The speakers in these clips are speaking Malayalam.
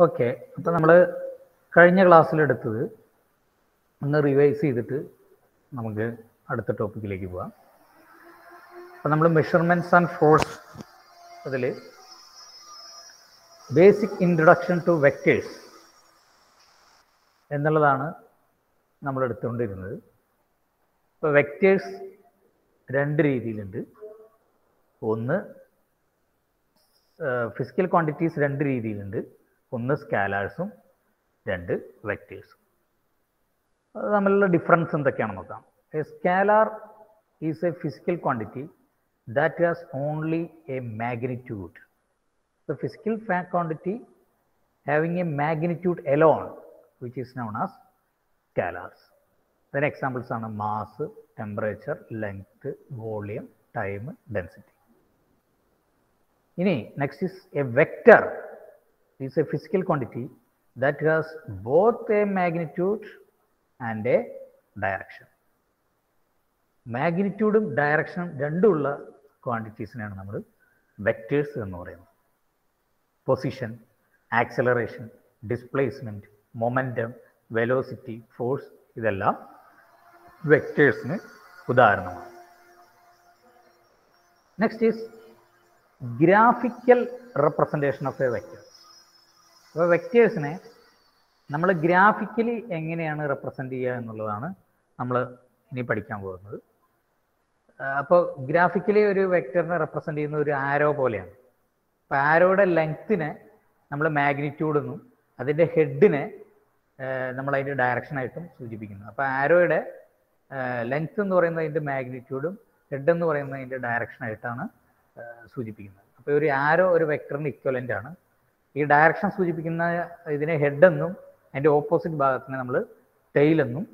ഓക്കെ, അപ്പോൾ നമ്മൾ കഴിഞ്ഞ ക്ലാസ്സിലെടുത്തത് ഒന്ന് റിവൈസ് ചെയ്തിട്ട് നമുക്ക് അടുത്ത ടോപ്പിക്കിലേക്ക് പോകാം. അപ്പോൾ നമ്മൾ മെഷർമെൻറ്റ്സ് ആൻഡ് ഫോഴ്സ് അതിൽ ബേസിക് ഇൻട്രൊഡക്ഷൻ ടു വെക്റ്റേഴ്സ് എന്നുള്ളതാണ് നമ്മൾ എടുത്തുകൊണ്ടിരുന്നത്. ഇപ്പോൾ വെക്റ്റേഴ്സ് രണ്ട് രീതിയിലുണ്ട്. ഒന്ന് ഫിസിക്കൽ ക്വാണ്ടിറ്റീസ് രണ്ട് രീതിയിലുണ്ട്. ഒന്ന് സ്കാലാർസും രണ്ട് വെക്റ്റേഴ്സും. അത് തമ്മിലുള്ള ഡിഫറൻസ് എന്തൊക്കെയാണെന്ന് നോക്കാം. A scalar is A physical quantity that has only A magnitude. The physical quantity having a magnitude alone, which is known as scalars. Then examples are mass, temperature, length, volume, time, density. Next is a vector. It is a physical quantity that has both a magnitude and a direction. Magnitude direction രണ്ടുള്ള ക്വാണ്ടിറ്റീസിനാണ് നമ്മൾ വെക്റ്റേഴ്സ് എന്ന് പറയുന്നത്. Position, acceleration, displacement, momentum, velocity, force, ഇതെല്ലാം വെക്റ്റേഴ്സിന് ഉദാഹരണമാണ്. Next is graphical representation of A vector. അപ്പോൾ വെക്റ്റേഴ്സിനെ നമ്മൾ ഗ്രാഫിക്കലി എങ്ങനെയാണ് റെപ്രസെൻ്റ് ചെയ്യുക എന്നുള്ളതാണ് നമ്മൾ ഇനി പഠിക്കാൻ പോകുന്നത്. അപ്പോൾ ഗ്രാഫിക്കലി ഒരു വെക്റ്ററിനെ റെപ്രസെൻ്റ് ചെയ്യുന്ന ഒരു ആരോ പോലെയാണ്. അപ്പോൾ ആരോയുടെ ലെങ്ത്തിനെ നമ്മൾ മാഗ്നിറ്റ്യൂഡ് എന്നും അതിൻ്റെ ഹെഡിനെ നമ്മൾ അതിൻ്റെ ഡയറക്ഷനായിട്ടും സൂചിപ്പിക്കുന്നു. അപ്പോൾ ആരോയുടെ ലെങ്ത്ത് എന്ന് പറയുന്നത് അതിൻ്റെ മാഗ്നിറ്റ്യൂഡും ഹെഡ് എന്ന് പറയുന്നത് അതിൻ്റെ ഡയറക്ഷനായിട്ടാണ് സൂചിപ്പിക്കുന്നത്. അപ്പോൾ ഒരു ആരോ ഒരു വെക്ടറിന് ഇക്വലൻ്റ് ആണ്. ഈ ഡയറക്ഷൻ സൂചിപ്പിക്കുന്ന ഇതിനെ ഹെഡ് എന്നും അതിൻ്റെ ഓപ്പോസിറ്റ് ഭാഗത്തിനെ നമ്മൾ ടെയിൽ എന്നും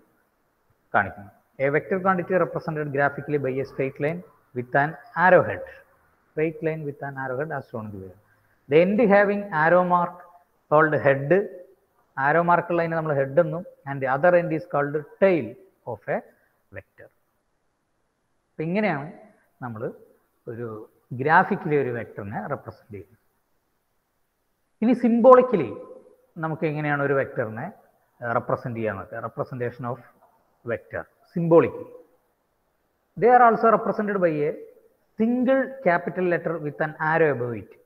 കാണിക്കുന്നു. A vector quantity represented graphically by a straight line with an arrow head. Straight line with an arrowhead as shown here. The end having arrow mark called head. Arrow mark line നമ്മൾ head എന്നും and the other end is called tail of a vector. അപ്പോൾ ഇങ്ങനെയാണ് നമ്മൾ ഒരു ഗ്രാഫിക്കലി ഒരു വെക്ടറിനെ റെപ്രസെൻ്റ് ചെയ്യുന്നത്. ഇനി സിംബോളിക്കലി നമുക്ക് എങ്ങനെയാണ് ഒരു വെക്ടറിനെ റെപ്രസെൻ്റ് ചെയ്യാന്നൊക്കെ. Representation of vector symbolically. They are also represented by a single capital letter with an arrow above it.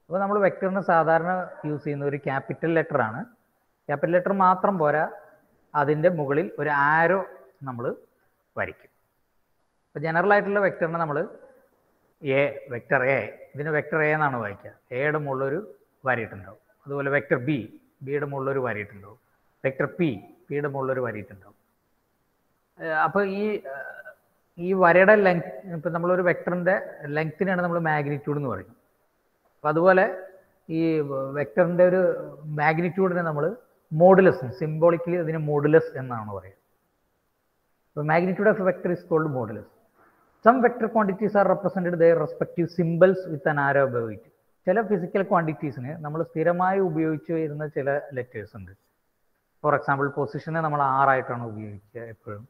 അപ്പോൾ നമ്മൾ വെക്ടറിന് സാധാരണ യൂസ് ചെയ്യുന്ന ഒരു ക്യാപിറ്റൽ ലെറ്റർ ആണ്. ക്യാപിറ്റൽ ലെറ്റർ മാത്രം പോരാ, അതിൻ്റെ മുകളിൽ ഒരു ആരോ നമ്മൾ വരയ്ക്കും. അപ്പോൾ ജനറൽ ആയിട്ടുള്ള വെക്ടറിനെ നമ്മൾ വെക്ടർ എ, ഇതിന് വെക്ടർ എ എന്നാണ് വായിക്കുക. എയുടെ മുകളിലൊരു വരയിട്ടുണ്ടാവും. അതുപോലെ വെക്ടർ ബി, ബിയുടെ മുകളിലൊരു വരയിട്ടുണ്ടാവും. വെക്ടർ പി, പിയുടെ മുകളിലൊരു വരയിട്ടുണ്ടാവും. അപ്പോൾ ഈ വരയുടെ ലെങ്ത്, ഇപ്പം നമ്മളൊരു വെക്ടറിൻ്റെ ലെങ്ത്തിനാണ് നമ്മൾ മാഗ്നിറ്റ്യൂഡ് എന്ന് പറയുന്നത്. അപ്പോൾ അതുപോലെ ഈ വെക്ടറിൻ്റെ ഒരു മാഗ്നിറ്റ്യൂഡിനെ നമ്മൾ മോഡുലസ്, സിംബോളിക്കലി അതിന് മോഡുലസ് എന്നാണ് പറയുക. അപ്പോൾ magnitude of vector is called modulus. Some vector quantities are represented their respective symbols with an arrow above it. ചില ഫിസിക്കൽ ക്വാണ്ടിറ്റീസിന് നമ്മൾ സ്ഥിരമായി ഉപയോഗിച്ച് വരുന്ന ചില ലെറ്റേഴ്സ് ഉണ്ട്. ഫോർ എക്സാമ്പിൾ പൊസിഷനെ നമ്മൾ R ആയിട്ടാണ് ഉപയോഗിക്കുക എപ്പോഴും.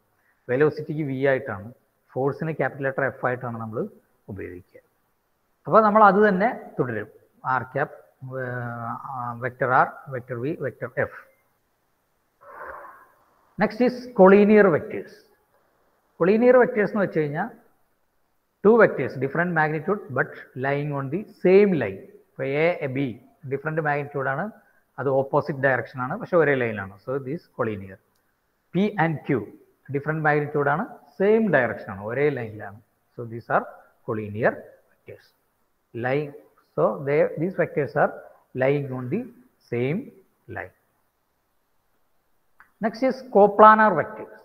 വെലോസിറ്റിക്ക് V ആയിട്ടാണ്. ഫോഴ്സിന് ക്യാപിറ്റൽ ലെറ്റർ F ആയിട്ടാണ് നമ്മൾ ഉപയോഗിക്കുക. അപ്പോൾ നമ്മൾ അത് തന്നെ തുടരും. R cap, vector R, vector V, vector F. Next is collinear vectors. Collinear vectors എന്ന് വെച്ച് കഴിഞ്ഞാൽ two vectors different magnitude but lying on the same line. ഇപ്പോൾ എ ബി ഡിഫറെൻറ്റ് മാഗ്നിറ്റ്യൂഡാണ്, അത് ഓപ്പോസിറ്റ് ഡയറക്ഷനാണ്, പക്ഷേ ഒരേ ലൈനാണ്. So this collinear. P and Q different മാഗ്നിറ്റ്യൂഡാണ്, സെയിം ഡയറക്ഷനാണ്, ഒരേ ലൈനിലാണ്. So these are collinear vectors. Line, so these vectors are lying on the same line. Next is coplanar vectors.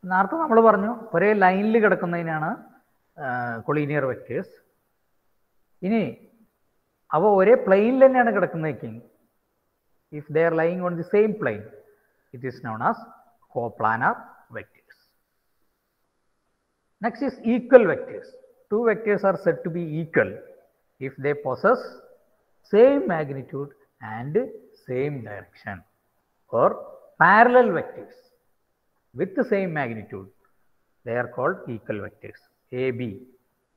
നേരത്തെ നമ്മൾ പറഞ്ഞു ഒരേ ലൈനിൽ കിടക്കുന്നതിനാണ് കൊളീനിയർ വെക്ടേഴ്സ്. ഇനി അവ ഒരേ പ്ലെയിനിൽ തന്നെയാണ് കിടക്കുന്നതെങ്കിൽ, if they are lying on the same plane, it is known as coplanar vectors. Next is equal vectors. Two vectors are said to be equal if they possess same magnitude and same direction. Or parallel vectors with the same magnitude, they are called equal vectors. A, B,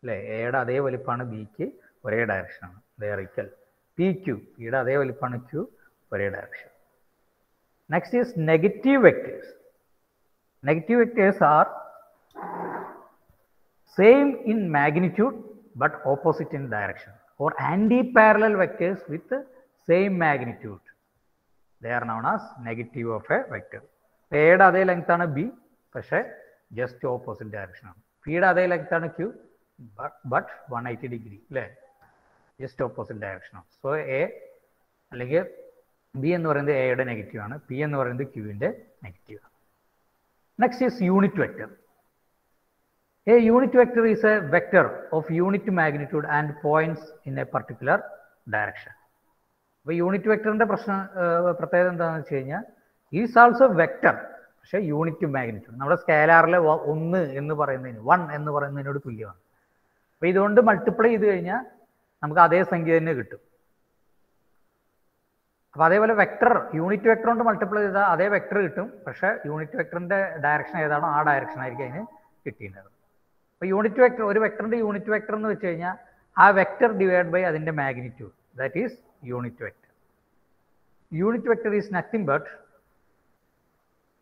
അല്ലേ, എയുടെ അതേ വലിപ്പമാണ് ബിക്ക്, ഒരേ ഡയറക്ഷനാണ്, they are equal. P Q, പിയുടെ അതേ വലിപ്പമാണ് ക്യൂ, ഒരേ direction. Next is negative vectors. Negative vectors are same in magnitude but opposite in direction, or anti-parallel vectors with same magnitude. They are known as negative of a vector. A യുടെ അതേ ലെങ്ത് ആണ് ബി, പക്ഷേ ജസ്റ്റ് ഓപ്പോസിറ്റ് ഡയറക്ഷൻ ആണ്. പിയുടെ അതേ ലെങ്ത് ആണ് ക്യൂ, ബട്ട് 180 ഡിഗ്രി അല്ലേ, ജസ്റ്റ് ഓപ്പോസിറ്റ് ഡയറക്ഷൻ ആണ്. സോ എ അല്ലെങ്കിൽ ബി എന്ന് പറയുന്നത് എയുടെ നെഗറ്റീവ് ആണ്, പി എന്ന് പറയുന്നത് ക്യൂവിൻ്റെ നെഗറ്റീവ് ആണ്. Next is unit vector. A unit vector is a vector of unit magnitude and points in a particular direction. അപ്പോൾ യൂണിറ്റ് വെക്ടറിൻ്റെ പ്രത്യേകത എന്താണെന്ന് വെച്ച് കഴിഞ്ഞാൽ ഈസ് ആൾസോ വെക്ടർ, പക്ഷേ യൂണിറ്റ് മാഗ്നിറ്റ്യൂഡ് നമ്മുടെ സ്കേലാറിലെ 1 എന്ന് പറയുന്നതിന് 1 എന്ന് പറയുന്നതിനോട് തുല്യമാണ്. അപ്പോൾ ഇതുകൊണ്ട് മൾട്ടിപ്ലൈ ചെയ്ത് കഴിഞ്ഞാൽ നമുക്ക് അതേ സംഖ്യ തന്നെ കിട്ടും. അപ്പോൾ അതേപോലെ വെക്ടർ യൂണിറ്റ് വെക്ടർ കൊണ്ട് മൾട്ടിപ്ലൈ ചെയ്താൽ അതേ വെക്ടർ കിട്ടും, പക്ഷേ യൂണിറ്റ് വെക്ടറിൻ്റെ ഡയറക്ഷൻ ഏതാണോ ആ ഡയറക്ഷൻ ആയിരിക്കും അതിന് കിട്ടിയിട്ടുണ്ടാകും. അപ്പോൾ യൂണിറ്റ് വെക്ടർ, ഒരു വെക്ടറിൻ്റെ യൂണിറ്റ് വെക്ടർ എന്ന് വെച്ച് കഴിഞ്ഞാൽ ആ വെക്ടർ ഡിവൈഡ് ബൈ അതിൻ്റെ magnitude, that is unit vector. Unit vector is nothing but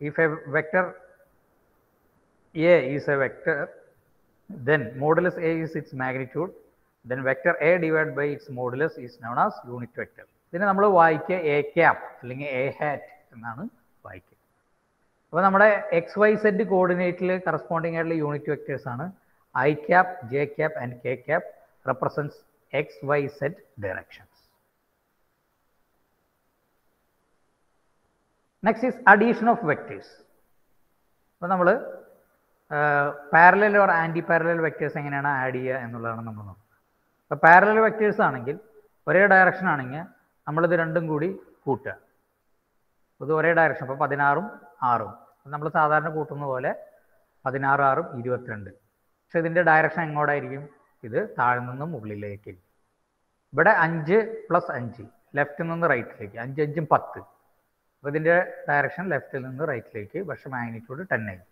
if A vector A is A vector, then modulus A is its magnitude, then vector A divided by its modulus is known as unit vector. ഇതിനെ നമ്മൾ വായിക്കുക എ ക്യാപ് അല്ലെങ്കിൽ എ ഹാറ്റ് എന്നാണ് വായിക്കുക. അപ്പോൾ നമ്മുടെ എക്സ് വൈ സെഡ് കോർഡിനേറ്റിൽ കറസ്പോണ്ടിങ് ആയിട്ടുള്ള യൂണിറ്റ് വെക്ടേഴ്സ് ആണ് I cap, J cap and K cap represents X Y Z directions. Next is addition of vectors. അപ്പോൾ നമ്മൾ parallel or anti parallel vectors എങ്ങനെയാണ് ആഡ് ചെയ്യുക എന്നുള്ളതാണ് നമ്മൾ നോക്കുന്നത്. അപ്പോൾ പാരലൽ വെക്ടേഴ്സ് ആണെങ്കിൽ ഒരേ ഡയറക്ഷൻ ആണെങ്കിൽ നമ്മളിത് രണ്ടും കൂടി കൂട്ടുക. ഇത് ഒരേ ഡയറക്ഷൻ, അപ്പോൾ 16ഉം 6ഉം നമ്മൾ സാധാരണ കൂട്ടുന്ന പോലെ 16, 6, 22. പക്ഷെ ഇതിൻ്റെ ഡയറക്ഷൻ എങ്ങോട്ടായിരിക്കും? ഇത് താഴെ നിന്നും മുകളിലേക്ക്. ഇവിടെ 5 + 5 ലെഫ്റ്റിൽ നിന്ന് റൈറ്റിലേക്ക്, 5, 5, 10. അപ്പോൾ ഇതിൻ്റെ ഡയറക്ഷൻ ലെഫ്റ്റിൽ നിന്ന് റൈറ്റിലേക്ക്, പക്ഷേ മാഗ്നിറ്റ്യൂഡ് 10 ആയി.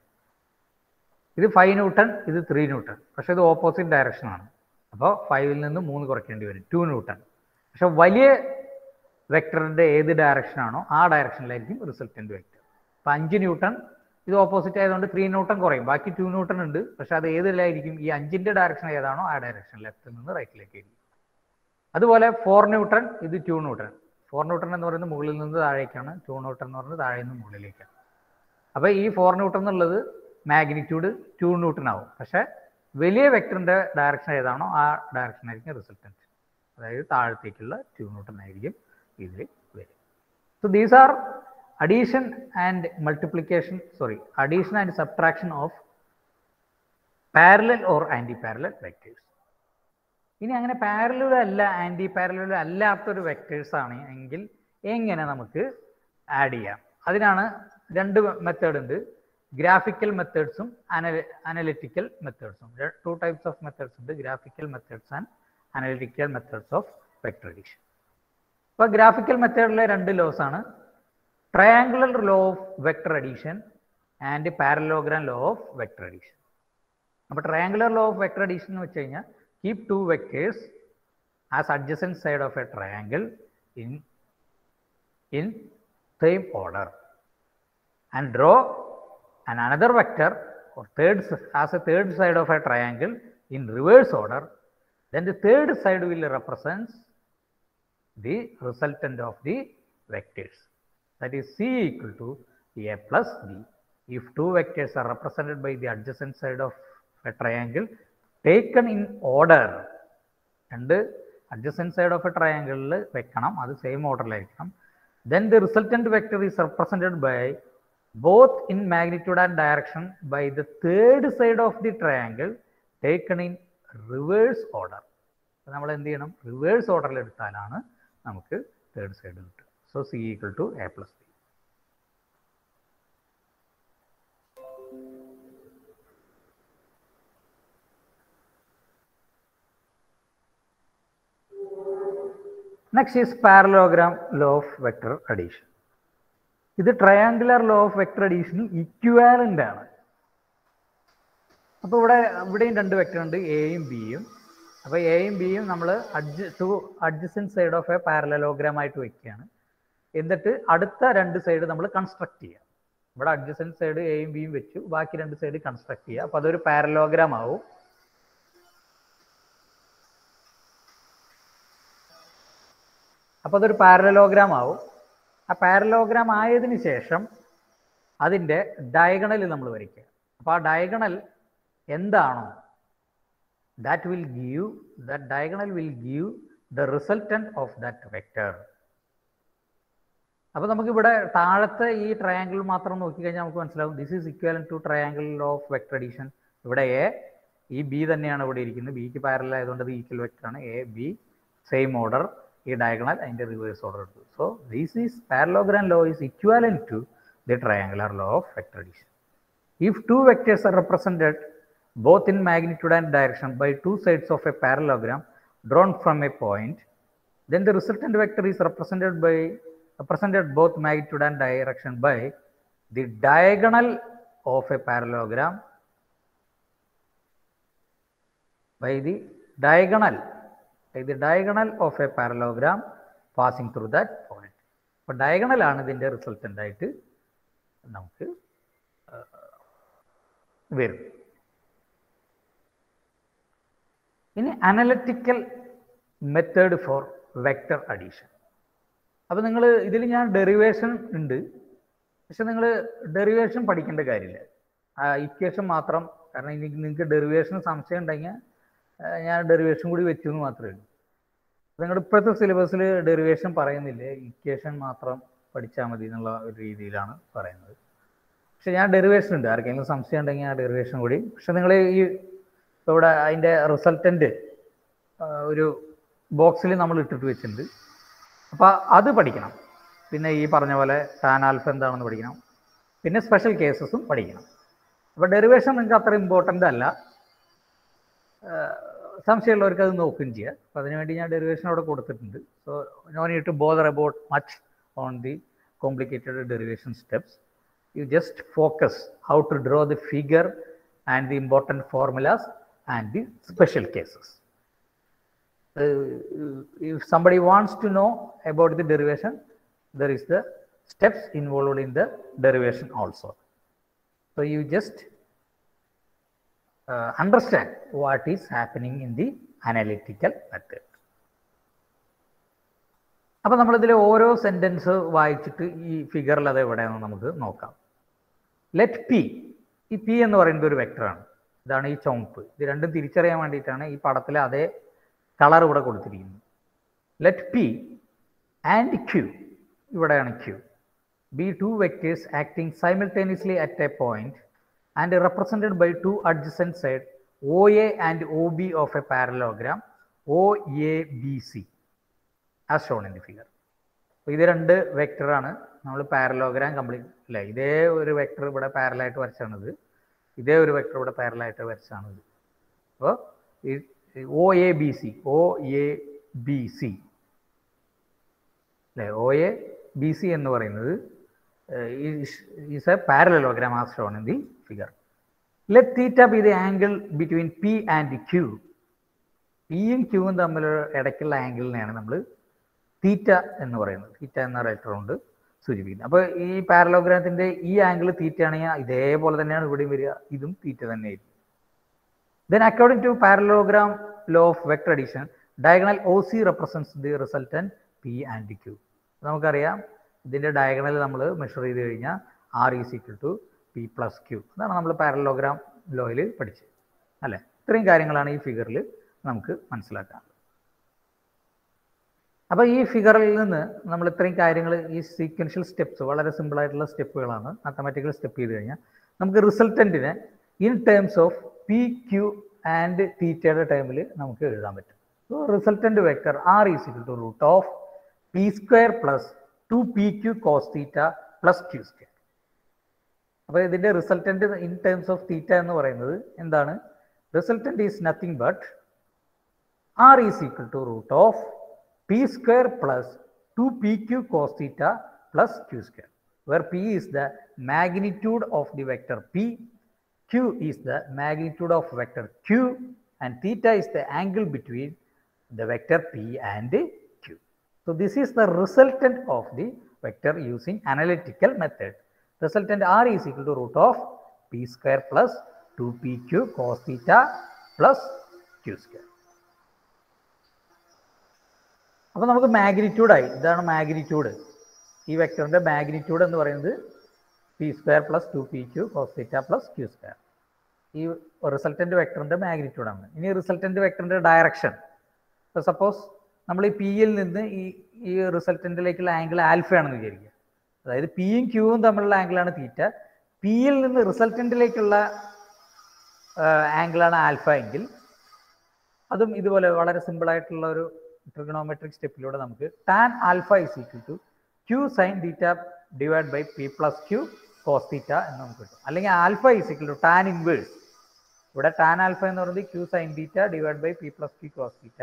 ഇത് 5 ന്യൂട്ടൺ, ഇത് 3 ന്യൂട്ടൺ, പക്ഷേ ഇത് ഓപ്പോസിറ്റ് ഡയറക്ഷനാണ്. അപ്പോൾ 5ൽ നിന്ന് 3 കുറയ്ക്കേണ്ടി വരും, 2 ന്യൂട്ടൺ. പക്ഷെ വലിയ വെക്ടറിൻ്റെ ഏത് ഡയറക്ഷനാണോ ആ ഡയറക്ഷനിലായിരിക്കും റിസൾട്ടൻ്റ് വെക്ടർ. അപ്പോൾ 5 ന്യൂട്ടൺ ഇത് ഓപ്പോസിറ്റ് ആയതുകൊണ്ട് 3 ന്യൂട്ടൺ കുറയും, ബാക്കി 2 ന്യൂട്ടൺ ഉണ്ട്. പക്ഷെ അത് ഏതിലായിരിക്കും? ഈ 5ൻ്റെ ഡയറക്ഷൻ ഏതാണോ ആ ഡയറക്ഷൻ, ലെഫ്റ്റിൽ നിന്ന് റൈറ്റിലേക്ക് ആയിരിക്കും. അതുപോലെ 4 ന്യൂട്ടൺ, ഇത് 2 ന്യൂട്ടൺ. 4 ന്യൂട്ടൺ എന്ന് പറയുന്നത് മുകളിൽ നിന്ന് താഴേക്കാണ്, 2 ന്യൂട്ടൺ എന്ന് പറയുന്നത് താഴെ നിന്ന് മുകളിലേക്കാണ്. അപ്പോൾ ഈ 4 ന്യൂട്ടൺ എന്നുള്ളത് മാഗ്നിറ്റ്യൂഡ് 2 ന്യൂട്ടൺ ആവും. പക്ഷേ വലിയ വെക്ടറിൻ്റെ ഡയറക്ഷൻ ഏതാണോ ആ ഡയറക്ഷൻ ആയിരിക്കും റിസൾട്ടൻറ്റ്, അതായത് താഴത്തേക്കുള്ള 2 ന്യൂട്ടൺ ആയിരിക്കും ഇതിൽ വരും. So these R addition and subtraction of parallel or anti-parallel vectors. ഇനി അങ്ങനെ പാരലൽ അല്ല ആൻറ്റി പാരലൽ അല്ലാത്തൊരു വെക്ടേഴ്സ് ആണ് എങ്കിൽ എങ്ങനെ നമുക്ക് ആഡ് ചെയ്യാം? അതിനാണ് 2 മെത്തേഡ് ഉണ്ട്, ഗ്രാഫിക്കൽ മെത്തേഡ്സും അനലിറ്റിക്കൽ മെത്തേഡ്സും. 2 ടൈപ്സ് ഓഫ് മെത്തേഡ്സ് ഉണ്ട്, graphical methods and analytical methods of vector addition. അപ്പോൾ ഗ്രാഫിക്കൽ മെത്തേഡിലെ 2 ലോസ് ആണ് triangular law of vector addition and parallelogram law of vector addition. അപ്പോൾ triangular law of vector addition എന്ന് വെച്ച് കഴിഞ്ഞാൽ keep 2 vectors as adjacent side of a triangle in same order and draw another vector or as a third side of a triangle in reverse order. Then the third side will represent the resultant of the vectors. That is C equal to A plus B. If 2 vectors are represented by the adjacent side of a triangle taken in order, and adjacent side of a triangle വെക്കണം, അത് same ഓർഡറിലായിരിക്കണം. Then the resultant vector is represented by both in magnitude and direction by the third side of the triangle taken in reverse order. നമ്മൾ എന്ത് ചെയ്യണം? റിവേഴ്സ് ഓർഡറിൽ എടുത്താലാണ് നമുക്ക് തേർഡ് സൈഡ് കിട്ടുക. So C equal to A plus B. Next is parallelogram law of vector addition. ഇത് ട്രയാങ്കുലർ ലോ ഓഫ് വെക്ടർ അഡീഷന് ഇക്വാലന്റ് ആണ്. അപ്പോൾ ഇവിടെയും 2 വെക്ടർ ഉണ്ട്, എയും ബിയും. അപ്പോൾ എയും ബിയും നമ്മൾ adjacent side of A parallelogram ആയിട്ട് വെക്കുകയാണ്. എന്നിട്ട് അടുത്ത രണ്ട് സൈഡ് നമ്മൾ കൺസ്ട്രക്ട് ചെയ്യുക. ഇവിടെ അഡ്ജസൻറ്റ് സൈഡ് എയും ബിയും വെച്ചു, ബാക്കി രണ്ട് സൈഡ് കൺസ്ട്രക്ട് ചെയ്യുക. അപ്പോൾ അതൊരു പാരലോഗ്രാം ആവും. അപ്പോൾ അതൊരു പാരലോഗ്രാം ആവും. ആ പാരലോഗ്രാം ആയതിനു ശേഷം അതിൻ്റെ ഡയഗണൽ നമ്മൾ വരയ്ക്കുക. അപ്പോൾ ആ ഡയഗണൽ എന്താണോ that diagonal will give the resultant of that vector. അപ്പോൾ നമുക്കിവിടെ താഴത്തെ ഈ ട്രയാങ്കിൾ മാത്രം നോക്കിക്കഴിഞ്ഞാൽ നമുക്ക് മനസ്സിലാവും this is equivalent to triangle of vector addition. ഇവിടെ എ, ഈ ബി തന്നെയാണ് ഇവിടെ ഇരിക്കുന്നത്, ബിക്ക് പാരലൽ ആയതുകൊണ്ട് അത് ഈക്വൽ വെക്ടർ ആണ്. എ ബി സെയിം ഓർഡർ, ഈ ഡയഗണൽ അതിൻ്റെ റിവേഴ്സ് ഓർഡർ എടുത്തു. So this is parallelogram law is equivalent to the triangular law of vector addition. If two vectors are represented both in magnitude and direction by two sides of a parallelogram drawn from a point, then the resultant vector is represented both magnitude and direction by the diagonal of a parallelogram, by the diagonal of a parallelogram passing through that point. അപ്പോൾ ഡയഗണൽ ആണ് ഇതിൻ്റെ റിസൾട്ടൻ്റ് ആയിട്ട് നമുക്ക് വരും. ഇനി analytical method for vector addition. അപ്പോൾ നിങ്ങൾ ഇതിൽ ഞാൻ ഡെറിവേഷൻ ഉണ്ട്, പക്ഷെ നിങ്ങൾ ഡെറിവേഷൻ പഠിക്കേണ്ട കാര്യമില്ല, ഇക്വേഷൻ മാത്രം. കാരണം ഇനി നിങ്ങൾക്ക് ഡെറിവേഷൻ സംശയം ഉണ്ടെങ്കിൽ ഞാൻ ഡെറിവേഷൻ കൂടി വെച്ചു എന്ന് മാത്രമേ ഉള്ളൂ. നിങ്ങളുടെ ഇപ്പോഴത്തെ സിലബസിൽ ഡെറിവേഷൻ പറയുന്നില്ല, ഇക്വേഷൻ മാത്രം പഠിച്ചാൽ മതി എന്നുള്ള ഒരു രീതിയിലാണ് പറയുന്നത്. പക്ഷെ ഞാൻ ഡെറിവേഷൻ ഉണ്ട്, ആർക്കെങ്കിലും സംശയം ഉണ്ടെങ്കിൽ ആ ഡെറിവേഷൻ കൂടി. പക്ഷെ നിങ്ങൾ ഈ ഇവിടെ അതിൻ്റെ റിസൾട്ടൻ്റ് ഒരു ബോക്സിൽ നമ്മൾ ഇട്ടിട്ട് വെച്ചിട്ടുണ്ട്, അപ്പോൾ അത് പഠിക്കണം. പിന്നെ ഈ പറഞ്ഞ പോലെ ടാൻ ആൽഫ എന്താണെന്ന് പഠിക്കണം, പിന്നെ സ്പെഷ്യൽ കേസസും പഠിക്കണം. അപ്പോൾ ഡെറിവേഷൻ നിങ്ങൾക്ക് അത്ര ഇമ്പോർട്ടൻ്റ് അല്ല, സംശയമുള്ളവർക്ക് അത് നോക്കുകയും ചെയ്യുക. അപ്പോൾ അതിനുവേണ്ടി ഞാൻ ഡെറിവേഷൻ അവിടെ കൊടുത്തിട്ടുണ്ട്. So no need to bother about much on the complicated derivation steps. You just focus how to draw the figure and the important formulas and the special cases. If somebody wants to know about the derivation, there is the steps involved in the derivation also. So you just understand what is happening in the analytical method. അപ്പോൾ നമ്മളിതിൽ ഓരോ സെൻറ്റൻസ് വായിച്ചിട്ട് ഈ ഫിഗറിൽ അത് എവിടെയാണെന്ന് നമുക്ക് നോക്കാം. ലെറ്റ് പി, ഈ പി എന്ന് പറയുന്നത് ഒരു വെക്ടറാണ്. ഇതാണ് ഈ ചുവപ്പ്. ഇത് രണ്ടും തിരിച്ചറിയാൻ വേണ്ടിയിട്ടാണ് ഈ പടത്തിൽ അതേ കളർ ഇവിടെ കൊടുത്തിരിക്കുന്നത്. ലെറ്റ് പി ആൻഡ് ക്യൂ, ഇവിടെയാണ് Q, be two vectors acting simultaneously at a point and represented by two adjacent side O A and O B of a parallelogram O A B C as shown in the figure. അപ്പോൾ ഇത് രണ്ട് വെക്ടറാണ്, നമ്മൾ പാരലോഗ്രാം കംപ്ലീറ്റ് അല്ലേ, ഇതേ ഒരു വെക്ടർ ഇവിടെ പാരലായിട്ട് വരച്ചാണിത്, ഇതേ ഒരു വെക്ടർ ഇവിടെ പാരലായിട്ട് വരച്ചാണിത്. അപ്പോൾ O A B C, O A B C അല്ലേ, ഒ എ ബി സി എന്ന് പറയുന്നത് is a parallelogram as shown in the figure. Let theta be the angle between P and Q. പിയും ക്യൂവും തമ്മിൽ ഇടയ്ക്കുള്ള ആംഗിളിനെയാണ് നമ്മൾ തീറ്റ എന്ന് പറയുന്നത്. തീറ്റ എന്ന റൈറ്റർ കൊണ്ട് സൂചിപ്പിക്കുന്നത്. അപ്പോൾ ഈ പാരലോഗ്രാമത്തിൻ്റെ ഈ ആംഗിൾ തീറ്റ ആണെങ്കിൽ ഇതേപോലെ തന്നെയാണ് ഇവിടെയും വരിക, ഇതും തീറ്റ തന്നെയായിരിക്കും. Then according to parallelogram law of vector addition, diagonal O C represents the resultant P and Q. നമുക്കറിയാം ഇതിൻ്റെ ഡയഗണൽ നമ്മൾ മെഷർ ചെയ്ത് കഴിഞ്ഞാൽ R is equal to P plus Q. അതാണ് നമ്മൾ പാരലോഗ്രാം ലോയിൽ പഠിച്ചത് അല്ലേ. ഇത്രയും കാര്യങ്ങളാണ് ഈ ഫിഗറിൽ നമുക്ക് മനസ്സിലാക്കാൻ. അപ്പോൾ ഈ ഫിഗറിൽ നിന്ന് നമ്മൾ ഇത്രയും കാര്യങ്ങൾ, ഈ സീക്വൻഷ്യൽ സ്റ്റെപ്സ് വളരെ സിമ്പിളായിട്ടുള്ള സ്റ്റെപ്പുകളാണ്. മാത്തമാറ്റിക്കൽ സ്റ്റെപ്പ് ചെയ്ത് കഴിഞ്ഞാൽ നമുക്ക് റിസൾട്ടൻറ്റിനെ in terms of P Q and തീറ്റയുടെ ടൈമിൽ നമുക്ക് എഴുതാൻ പറ്റും. So resultant vector R is equal to root of P square plus 2pq cos theta plus Q square. അപ്പോൾ ഇതിൻ്റെ resultant in terms of theta എന്ന് പറയുന്നത് എന്താണ്? Resultant is nothing but R is equal to root of p square plus 2pq cos theta plus q square, where p is the magnitude of the vector p, q is the magnitude of vector q, and theta is the angle between the vector p and q. So this is the resultant of the vector using analytical method. Resultant R is equal to root of p square plus 2pq cos theta plus q square. അപ്പോൾ നമുക്ക് മാഗ്നിറ്റ്യൂഡായി. ഇതാണ് മാഗ്നിറ്റ്യൂഡ്. ഈ വെക്ടറിൻ്റെ മാഗ്നിറ്റ്യൂഡ് എന്ന് പറയുന്നത് P square plus 2pq cos theta plus q square. ഈ റിസൾട്ടൻ്റ് വെക്ടറിൻ്റെ മാഗ്നിറ്റ്യൂഡാണ്. ഇനി റിസൾട്ടൻ്റ് വെക്ടറിൻ്റെ ഡയറക്ഷൻ. ഇപ്പോൾ സപ്പോസ് നമ്മൾ ഈ പിയിൽ നിന്ന് ഈ റിസൾട്ടൻറ്റിലേക്കുള്ള ആംഗിൾ ആൽഫയാണെന്ന് വിചാരിക്കുക. അതായത് പിയും ക്യൂവും തമ്മിലുള്ള ആംഗിളാണ് തീറ്റ. പിയിൽ നിന്ന് റിസൾട്ടൻറ്റിലേക്കുള്ള ആംഗിളാണ് ആൽഫ എങ്കിൽ അതും ഇതുപോലെ വളരെ സിമ്പിളായിട്ടുള്ള ഒരു ട്രിഗണോമെട്രിക് സ്റ്റെപ്പിലൂടെ നമുക്ക് tan alpha is equal to Q sine theta divide by P plus Q cos theta എന്ന് നമുക്ക് കിട്ടും. അല്ലെങ്കിൽ alpha is equal to tan inverse. ഇവിടെ ടാൻ ആൽഫ എന്ന് പറയുന്നത് Q sine theta divide by P plus Q cos theta,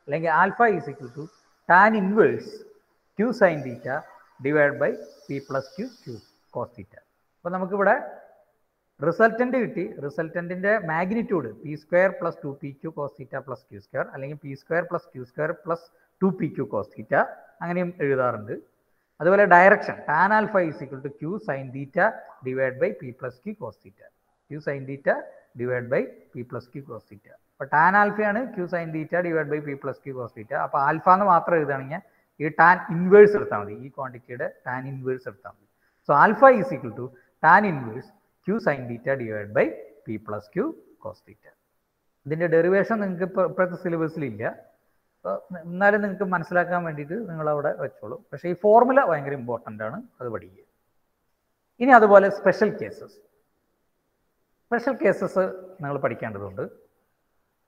അല്ലെങ്കിൽ alpha is equal to tan inverse Q sine theta divide by P plus Q cos theta. അപ്പോൾ നമുക്കിവിടെ റിസൾട്ടൻ്റ് കിട്ടി. റിസൾട്ടൻറ്റിൻ്റെ magnitude P square plus 2pq cos theta plus Q square, അല്ലെങ്കിൽ P square plus Q square plus 2pq cos theta, അങ്ങനെയും എഴുതാറുണ്ട്. അതുപോലെ direction tan alpha is equal to Q sine theta divide by P plus Q cos theta, Q sine theta divide by P plus Q cos theta. അപ്പോൾ ടാൻ ആൽഫയാണ് Q sine theta divide by P plus Q cos theta. അപ്പോൾ ആൽഫ എന്ന് മാത്രം എഴുതുകയാണെങ്കിൽ ഈ ടാൻ ഇൻവേഴ്സ് എടുത്താൽ മതി. ഈ ക്വാണ്ടിറ്റിയുടെ ടാൻ ഇൻവേഴ്സ് എടുത്താൽ മതി. So alpha is equal to tan inverse Q sine theta divide by P plus Q cos theta. ഇതിൻ്റെ ഡെറിവേഷൻ നിങ്ങൾക്ക് ഇപ്പോഴത്തെ സിലബസിലില്ല. അപ്പോൾ എന്നാലും നിങ്ങൾക്ക് മനസ്സിലാക്കാൻ വേണ്ടിയിട്ട് നിങ്ങളവിടെ വെച്ചോളൂ. പക്ഷേ ഈ ഫോർമുല ഭയങ്കര ഇമ്പോർട്ടൻ്റ് ആണ്, അത് പഠിക്കുക. ഇനി അതുപോലെ സ്പെഷ്യൽ കേസസ് നിങ്ങൾ പഠിക്കേണ്ടതുണ്ട്.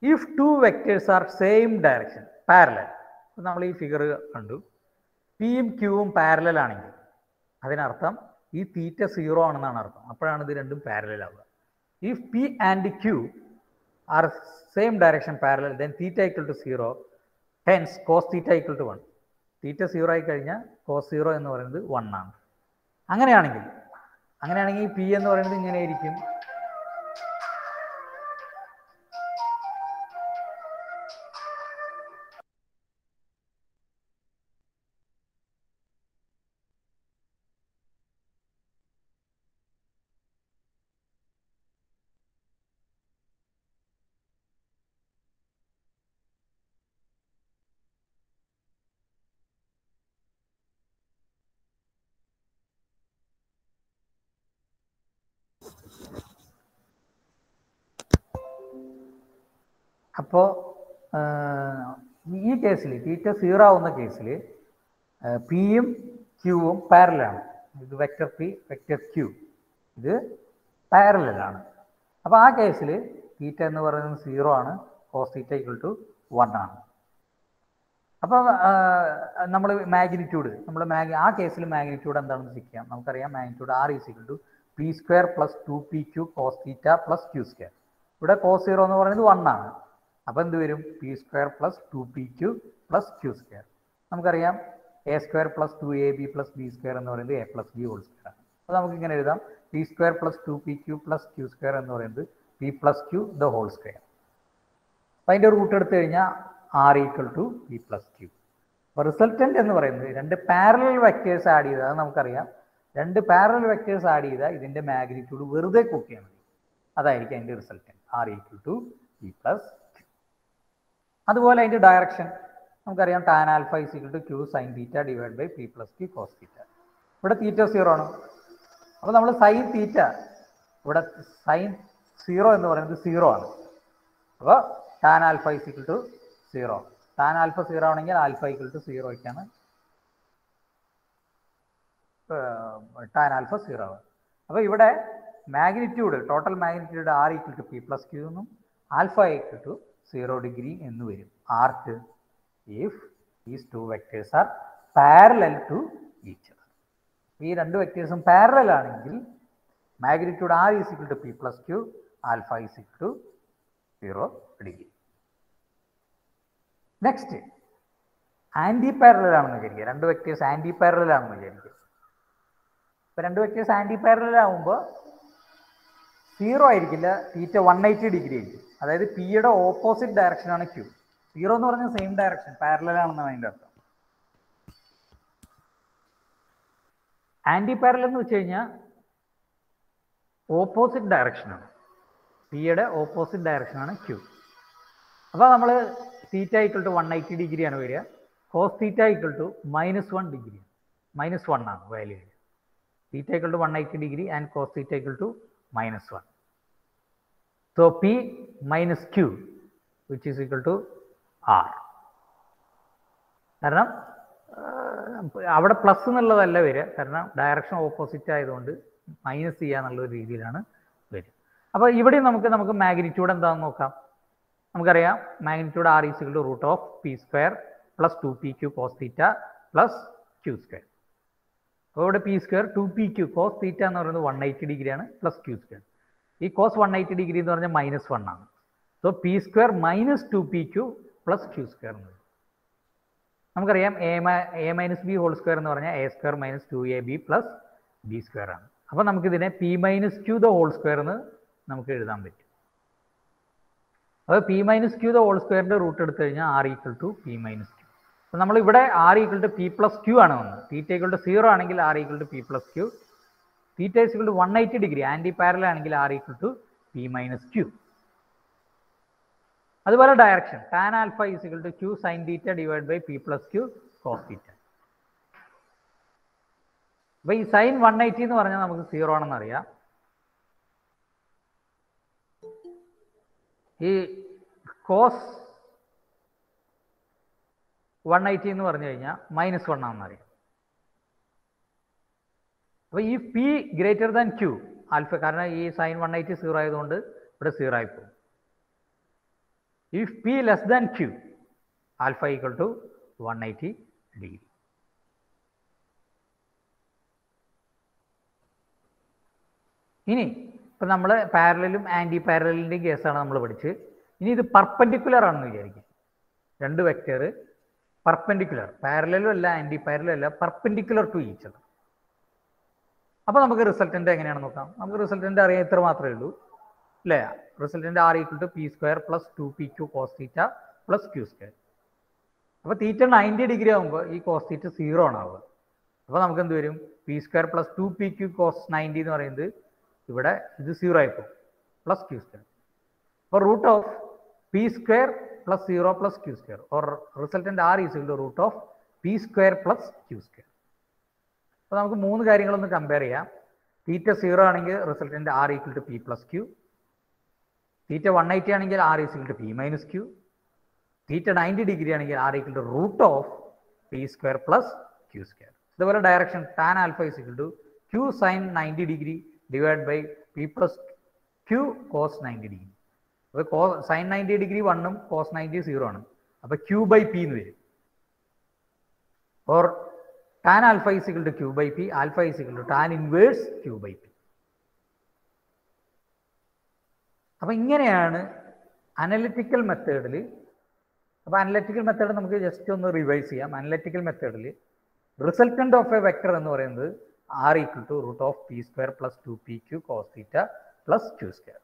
If two vectors R same direction parallel, നമ്മൾ ഈ ഫിഗർ കണ്ടു, പിയും ക്യൂവും പാരലൽ ആണെങ്കിൽ അതിനർത്ഥം ഈ തീറ്റ 0 ആണെന്നാണ് അർത്ഥം. അപ്പോഴാണ് ഇത് രണ്ടും പാരലൽ ആവുക. If P and Q are same direction parallel then theta equal to 0, hence cos theta equal to 1. Theta 0 ആയി കഴിഞ്ഞാൽ കോസ് 0 എന്ന് പറയുന്നത് 1 ആണ്. അങ്ങനെയാണെങ്കിൽ പി എന്ന് പറയുന്നത് ഇങ്ങനെയായിരിക്കും. അപ്പോൾ ഈ കേസിൽ തീറ്റ 0 ആവുന്ന കേസിൽ പിയും ക്യൂവും പാരലാണ്. ഇത് വെക്ടർ പി വെക്ടർ ക്യൂ ഇത് പാരലാണ്. അപ്പോൾ ആ കേസിൽ തീറ്റ എന്ന് പറയുന്നത് 0 ആണ്, കോസ് തീറ്റ ഈക്വൽ ടു 1 ആണ്. അപ്പോൾ നമ്മൾ ആ കേസിൽ മാഗ്നിറ്റ്യൂഡ് എന്താണെന്ന് ചെക്ക് ചെയ്യാം. നമുക്കറിയാം magnitude R is equal to P square plus 2pq cos theta plus Q square. ഇവിടെ കോസ് 0 എന്ന് പറയുന്നത് 1 ആണ്. അപ്പോൾ എന്ത് വരും? P square plus 2pq plus Q square. നമുക്കറിയാം A square plus 2ab plus B square എന്ന് പറയുന്നത് A plus B whole square ആണ്. അപ്പോൾ നമുക്ക് ഇങ്ങനെ എഴുതാം, P square plus 2pq plus Q square എന്ന് പറയുന്നത് P plus Q the whole square. അപ്പോൾ അതിൻ്റെ റൂട്ട് എടുത്തു കഴിഞ്ഞാൽ R equal to P plus Q. അപ്പോൾ റിസൾട്ടൻ്റ് എന്ന് പറയുന്നത് രണ്ട് പാരലൽ വെക്ടേഴ്സ് ആഡ് ചെയ്താൽ, അത് നമുക്കറിയാം, രണ്ട് പാരലൽ വെക്ടേഴ്സ് ആഡ് ചെയ്താൽ ഇതിൻ്റെ മാഗ്നിറ്റ്യൂഡ് വെറുതെ കൂട്ടിയാൽ മതി. അതായിരിക്കും അതിൻ്റെ resultant R equal to P plus. അതുപോലെ അതിൻ്റെ ഡയറക്ഷൻ നമുക്കറിയാം, tan alpha is equal to Q sine theta divide by P plus Q cos theta. ഇവിടെ തീറ്റ 0 ആണ്. അപ്പോൾ നമ്മൾ സൈൻ തീറ്റ, ഇവിടെ സൈൻ 0 എന്ന് പറയുന്നത് 0 ആണ്. അപ്പോൾ tan alpha is equal to 0. Tan alpha 0 ആണെങ്കിൽ ആൽഫ ഈക്വൽ ടു 0ക്കാണ് ടാൻ ആൽഫ 0 ആണ്. അപ്പോൾ ഇവിടെ magnitude, total magnitude R equal to P plus Q എന്നും ആൽഫ ഈക്വൽ ടു 0 ഡിഗ്രി എന്ന് വരും. ആർക്ക് if these two vectors are parallel to each other. ഈ രണ്ട് വെക്ടേഴ്സും പാരലൽ ആണെങ്കിൽ magnitude R is equal to P plus Q, alpha is equal to 0 degree. Next anti parallel ആണെന്ന് വിചാരിക്കുക. രണ്ട് വെക്ടേഴ്സ് ആൻറ്റി പാരലൽ ആണെന്ന് വിചാരിക്കുക. ഇപ്പോൾ രണ്ട് വെക്ടേഴ്സ് ആൻറ്റി പാരലൽ ആകുമ്പോൾ 0 ആയിരിക്കില്ല, തീറ്റ 180 ഡിഗ്രി ആയിരിക്കും. അതായത് പിയുടെ ഓപ്പോസിറ്റ് ഡയറക്ഷനാണ് ക്യൂ. 0 എന്ന് പറഞ്ഞാൽ സെയിം ഡയറക്ഷൻ, പാരലൽ ആണെന്നാണ് അതിൻ്റെ അർത്ഥം. ആൻറ്റി പാരലൽ എന്ന് വെച്ച് കഴിഞ്ഞാൽ ഓപ്പോസിറ്റ് ഡയറക്ഷനാണ്. പിയുടെ ഓപ്പോസിറ്റ് ഡയറക്ഷനാണ് ക്യൂ. അപ്പോൾ നമ്മൾ തീറ്റ ഈക്വൽ ടു 180 ഡിഗ്രിയാണ് വരിക. Cos theta equal to -1 degree, -1 ആണ് value. Theta equal to 180 degree and cos theta equal to -1. So P minus Q which is equal to R. കാരണം അവിടെ പ്ലസ് എന്നുള്ളതല്ല വരിക, കാരണം ഡയറക്ഷൻ ഓപ്പോസിറ്റ് ആയതുകൊണ്ട് മൈനസ് ചെയ്യുക എന്നുള്ള രീതിയിലാണ് വരിക. അപ്പോൾ ഇവിടെ നമുക്ക് മാഗ്നിറ്റ്യൂഡ് എന്താണെന്ന് നോക്കാം. നമുക്കറിയാം magnitude R is equal to root of P square plus 2pq cos theta plus Q square. അപ്പോൾ ഇവിടെ P square 2pq cos theta എന്ന് പറയുന്നത് 180 ഡിഗ്രിയാണ് പ്ലസ് ക്യൂ സ്ക്വയർ. ഈ കോസ് 180 ഡിഗ്രി എന്ന് പറഞ്ഞാൽ -1 ആണ്. So P square minus 2pq plus Q square എന്ന്. നമുക്കറിയാം a minus B whole square എന്ന് പറഞ്ഞാൽ a square minus 2ab plus B square ആണ്. അപ്പോൾ നമുക്കിതിനെ p minus Q the whole square എന്ന് നമുക്ക് എഴുതാൻ പറ്റും. അപ്പോൾ p minus Q the whole സ്ക്വയറിൻ്റെ റൂട്ട് എടുത്തു കഴിഞ്ഞാൽ r equal to p minus Q. അപ്പോൾ നമ്മളിവിടെ r equal to p plus Q ആണ് വന്നത്. തീറ്റ ഈക്വൽ ടു 0 ആണെങ്കിൽ r equal to p plus Q. Theta equal to 180 degree anti parallel ആണെങ്കിൽ r equal to p minus Q. അതുപോലെ direction tan alpha is equal to q sine theta divide by p plus Q cos theta. അപ്പോൾ ഈ സൈൻ 180 എന്ന് പറഞ്ഞാൽ നമുക്ക് 0 ആണെന്ന് അറിയാം. ഈ കോസ് 180 എന്ന് പറഞ്ഞു കഴിഞ്ഞാൽ -1 ആണെന്ന് അറിയാം. അപ്പോൾ ഈ P greater than Q alpha, കാരണം ഈ സൈൻ 180 0 ആയതുകൊണ്ട് ഇവിടെ 0 ആയിപ്പോകും. If P less than Q alpha equal to 180 degree. ഇനി ഇപ്പം നമ്മൾ പാരലലും ആൻറ്റി പാരലലിൻ്റെയും കേസാണ് നമ്മൾ പഠിച്ച്. ഇനി ഇത് പെർപെൻഡിക്കുലർ ആണെന്ന് വിചാരിക്കും. രണ്ട് വെക്റ്റർ പെർപെൻഡിക്കുലർ, പാരലലും അല്ല ആൻറ്റി പാരലലും അല്ല, പെർപെൻഡിക്കുലർ ടു ഈച്ച് അതർ. അപ്പോൾ നമുക്ക് റിസൾട്ടൻ്റ് എങ്ങനെയാണെന്ന് നോക്കാം. നമുക്ക് റിസൾട്ടൻ്റ് അറിയാൻ ഇത്ര മാത്രമേ ഉള്ളൂ അല്ലേ. Resultant R equal to P square plus 2pq cos theta plus Q square. അപ്പോൾ തീറ്റ 90 ഡിഗ്രി ആകുമ്പോൾ ഈ കോസ് തീറ്റ 0 ആണ് ആവുക. അപ്പോൾ നമുക്ക് എന്ത് വരും? P square plus 2pq cos 90 എന്ന് പറയുന്നത് ഇവിടെ ഇത് 0 ആയിപ്പോൾ പ്ലസ് ക്യൂ സ്ക്വയർ. അപ്പോൾ root of P square plus 0 plus Q square or resultant R is equal to root of P square plus Q square. അപ്പോൾ നമുക്ക് മൂന്ന് കാര്യങ്ങളൊന്ന് കമ്പയർ ചെയ്യാം. തീറ്റ 0 ആണെങ്കിൽ resultant R equal to P plus Q. Theta 180 ആണെങ്കിൽ R is equal to P minus Q. Theta 90 degree ആണെങ്കിൽ R equal to root of P square plus Q square. ഇതുപോലെ direction tan alpha is equal to Q sine 90 degree divide by P plus Q cos 90 degree. അപ്പോൾ സൈൻ 90 ഡിഗ്രി 1 ഉം കോസ് 90 0 ആണ്. അപ്പോൾ ക്യൂ ബൈ പി എന്ന് വരും. Or tan alpha is equal to Q by P, alpha is equal to tan inverse Q by P. അപ്പോൾ ഇങ്ങനെയാണ് അനലിറ്റിക്കൽ മെത്തേഡിൽ. അപ്പോൾ അനലിറ്റിക്കൽ മെത്തേഡ് നമുക്ക് ജസ്റ്റ് ഒന്ന് റിവൈസ് ചെയ്യാം. അനലിറ്റിക്കൽ മെത്തേഡിൽ റിസൾട്ടൻ്റ് ഓഫ് എ വെക്ടർ എന്ന് പറയുന്നത് R equal to root of P square plus 2pq cos theta plus Q square.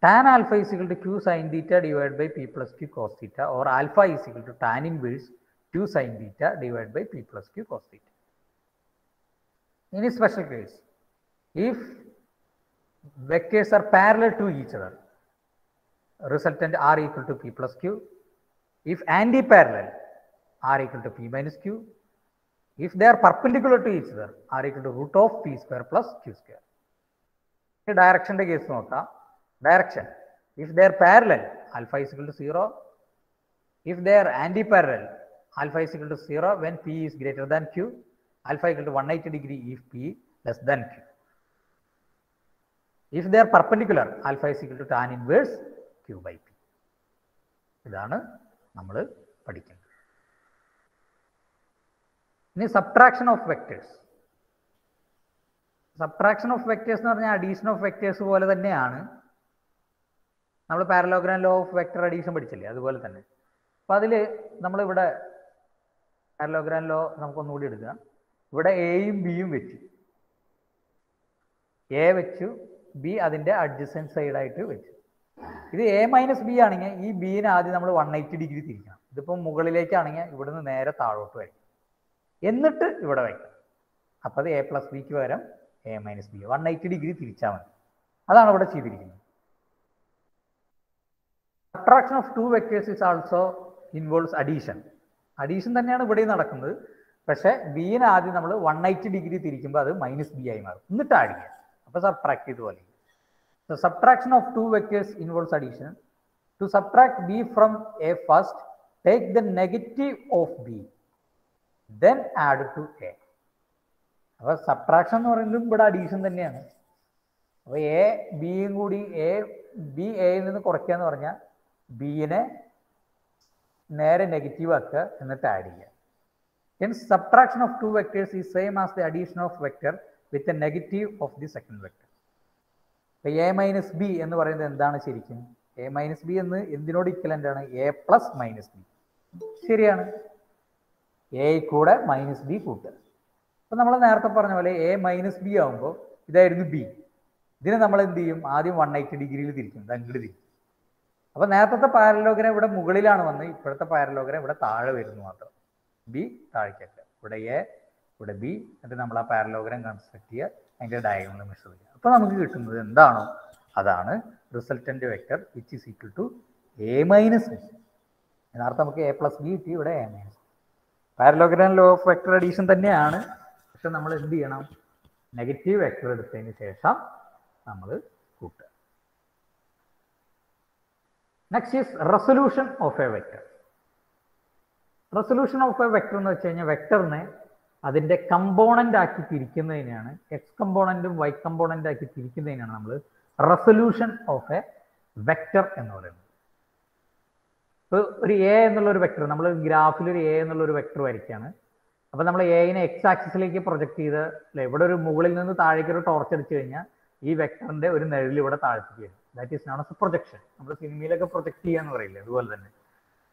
Tan alpha is equal to Q sine theta divide by P plus Q cos theta or alpha is equal to tan inverse Q sine theta divide by P plus Q cos theta. ഇനി special case, if vectors are parallel to each other, resultant r equal to p plus q. If anti-parallel, r equal to p minus q. If they are perpendicular to each other, r equal to root of p square plus q square. Direction case nota. Direction, if they are parallel, alpha is equal to 0. If they are anti-parallel, alpha is equal to 0 when p is greater than q. Alpha equal to 180 degree if p less than q. If they are perpendicular, alpha is equal to tan inverse q by p. ഇതാണ് നമ്മൾ പഠിക്കുന്നത്. ഇനി subtraction of vectors. Subtraction of vectors എന്ന് പറഞ്ഞാൽ അഡീഷൻ ഓഫ് വെക്ടേഴ്സ് പോലെ തന്നെയാണ്. നമ്മൾ parallelogram law of vector addition പഠിച്ചില്ലേ, അതുപോലെ തന്നെ. അപ്പോൾ അതിൽ നമ്മളിവിടെ പാരലോഗ്രാം ലോ നമുക്കൊന്നുകൂടി എടുക്കുക. ഇവിടെ എയും ബിയും വെച്ചു, എ വെച്ചു, ബി അതിൻ്റെ അഡ്ജസൻറ്റ് സൈഡായിട്ട് വെച്ചു. ഇത് എ മൈനസ് ബി ആണെങ്കിൽ ഈ ബീനെ ആദ്യം നമ്മൾ 180 ഡിഗ്രി തിരിക്കണം. ഇതിപ്പോൾ മുകളിലേക്കാണെങ്കിൽ ഇവിടുന്ന് നേരെ താഴോട്ട് വരും. എന്നിട്ട് ഇവിടെ വയ്ക്കാം. അപ്പോൾ അത് എ പ്ലസ് ബിക്ക് പകരം എ മൈനസ് ബി 180 ഡിഗ്രി തിരിച്ചാൽ മതി. അതാണ് ഇവിടെ ചെയ്തിരിക്കുന്നത്. Subtraction of two vectors is also involves addition. Addition തന്നെയാണ് ഇവിടെ നടക്കുന്നത്. പക്ഷേ ബിനെ ആദ്യം നമ്മൾ 180 ഡിഗ്രി തിരിക്കുമ്പോൾ അത് മൈനസ് ബി ആയി മാറും. എന്നിട്ട് ആഡ് ചെയ്യാം. അപ്പോൾ സബ്ട്രാക്ട് ചെയ്ത് പോലെ. So subtraction of two vectors involves addition. To subtract b from a first, take the negative of b, then add to a. അപ്പോൾ സബ്ട്രാക്ഷൻ എന്ന് പറയുന്നത് ഇവിടെ അഡീഷൻ തന്നെയാണ്. അപ്പോൾ എ ബിയും കൂടി ബി എയിൽ നിന്ന് കുറയ്ക്കുക എന്ന് പറഞ്ഞാൽ ബിനെ നേരെ നെഗറ്റീവ് ആക്കുക എന്നിട്ട് ആഡ് ചെയ്യുക. Hence subtraction of two vectors is same as the addition of vector with the negative of the second vector. A minus B എന്ന് പറയുന്നത് എന്താണ് ശരിക്കും? എ മൈനസ് ബി എന്ന് എന്തിനോട് ഇക്വലന്റ് ആണ്? A plus minus B. ശരിയാണ്. എ കൂടെ മൈനസ് ബി കൂട്ടുക. അപ്പം നമ്മൾ നേരത്തെ പറഞ്ഞ പോലെ എ മൈനസ് ബി ആകുമ്പോൾ ഇതായിരുന്നു ബി. ഇതിനെ നമ്മൾ എന്ത് ചെയ്യും? ആദ്യം 180 ഡിഗ്രിയിൽ തിരിക്കും. ഇത് അങ്ങോട്ട് തിരിക്കും. അപ്പം നേരത്തെ പാരലോഗ്രാം ഇവിടെ മുകളിലാണ് വന്ന്, ഇപ്പോഴത്തെ പാരലോഗ്രാം ഇവിടെ താഴെ വരുന്നു മാത്രം. ബി താഴേക്കല്ല. ഇവിടെ എ, ഇവിടെ ബി. എന്നിട്ട് നമ്മൾ ആ പാരലോഗ്രാം കൺസ്ട്രക്ട് ചെയ്യുക, അതിൻ്റെ ഡയഗണൽ മെഷർ ചെയ്യുക. അപ്പോൾ നമുക്ക് കിട്ടുന്നത് എന്താണോ അതാണ് resultant vector which is equal to A minus B. യഥാർത്ഥം നമുക്ക് എ പ്ലസ് ബി കിട്ടി, ഇവിടെ A minus B. Parallelogram law of vector addition തന്നെയാണ്. പക്ഷെ നമ്മൾ എന്ത് ചെയ്യണം? നെഗറ്റീവ് വെക്ടർ എടുത്തതിന് ശേഷം നമ്മൾ കൂട്ടുക. Next is resolution of a vector. Resolution of a vector എന്ന് വെച്ച് കഴിഞ്ഞാൽ വെക്ടറിനെ അതിൻ്റെ കമ്പോണൻ്റ് ആക്കി തിരിക്കുന്നതിനാണ്, എക്സ് കമ്പോണൻറ്റും വൈ കമ്പോണൻ്റ് ആക്കി തിരിക്കുന്നതിനാണ് നമ്മൾ റെസൊല്യൂഷൻ ഓഫ് എ വെക്ടർ എന്ന് പറയുന്നത്. ഇപ്പോൾ ഒരു എ എന്നുള്ളൊരു വെക്ടർ, നമ്മൾ ഗ്രാഫിൽ ഒരു എ എന്നുള്ളൊരു വെക്ടർ വരയ്ക്കുകയാണ്. അപ്പോൾ നമ്മൾ എനെ എക്സ് ആക്സിസിലേക്ക് പ്രൊജക്ട് ചെയ്ത് ഇവിടെ ഒരു മുകളിൽ നിന്ന് താഴേക്ക് ഒരു ടോർച്ച് അടിച്ചു കഴിഞ്ഞാൽ ഈ വെക്ടറിൻ്റെ ഒരു നിഴൽ ഇവിടെ താഴത്തേക്ക് വരും. That is known as projection. നമ്മൾ സിനിമയിലൊക്കെ പ്രൊജക്ട് ചെയ്യാന്ന് പറയില്ലേ, അതുപോലെ തന്നെ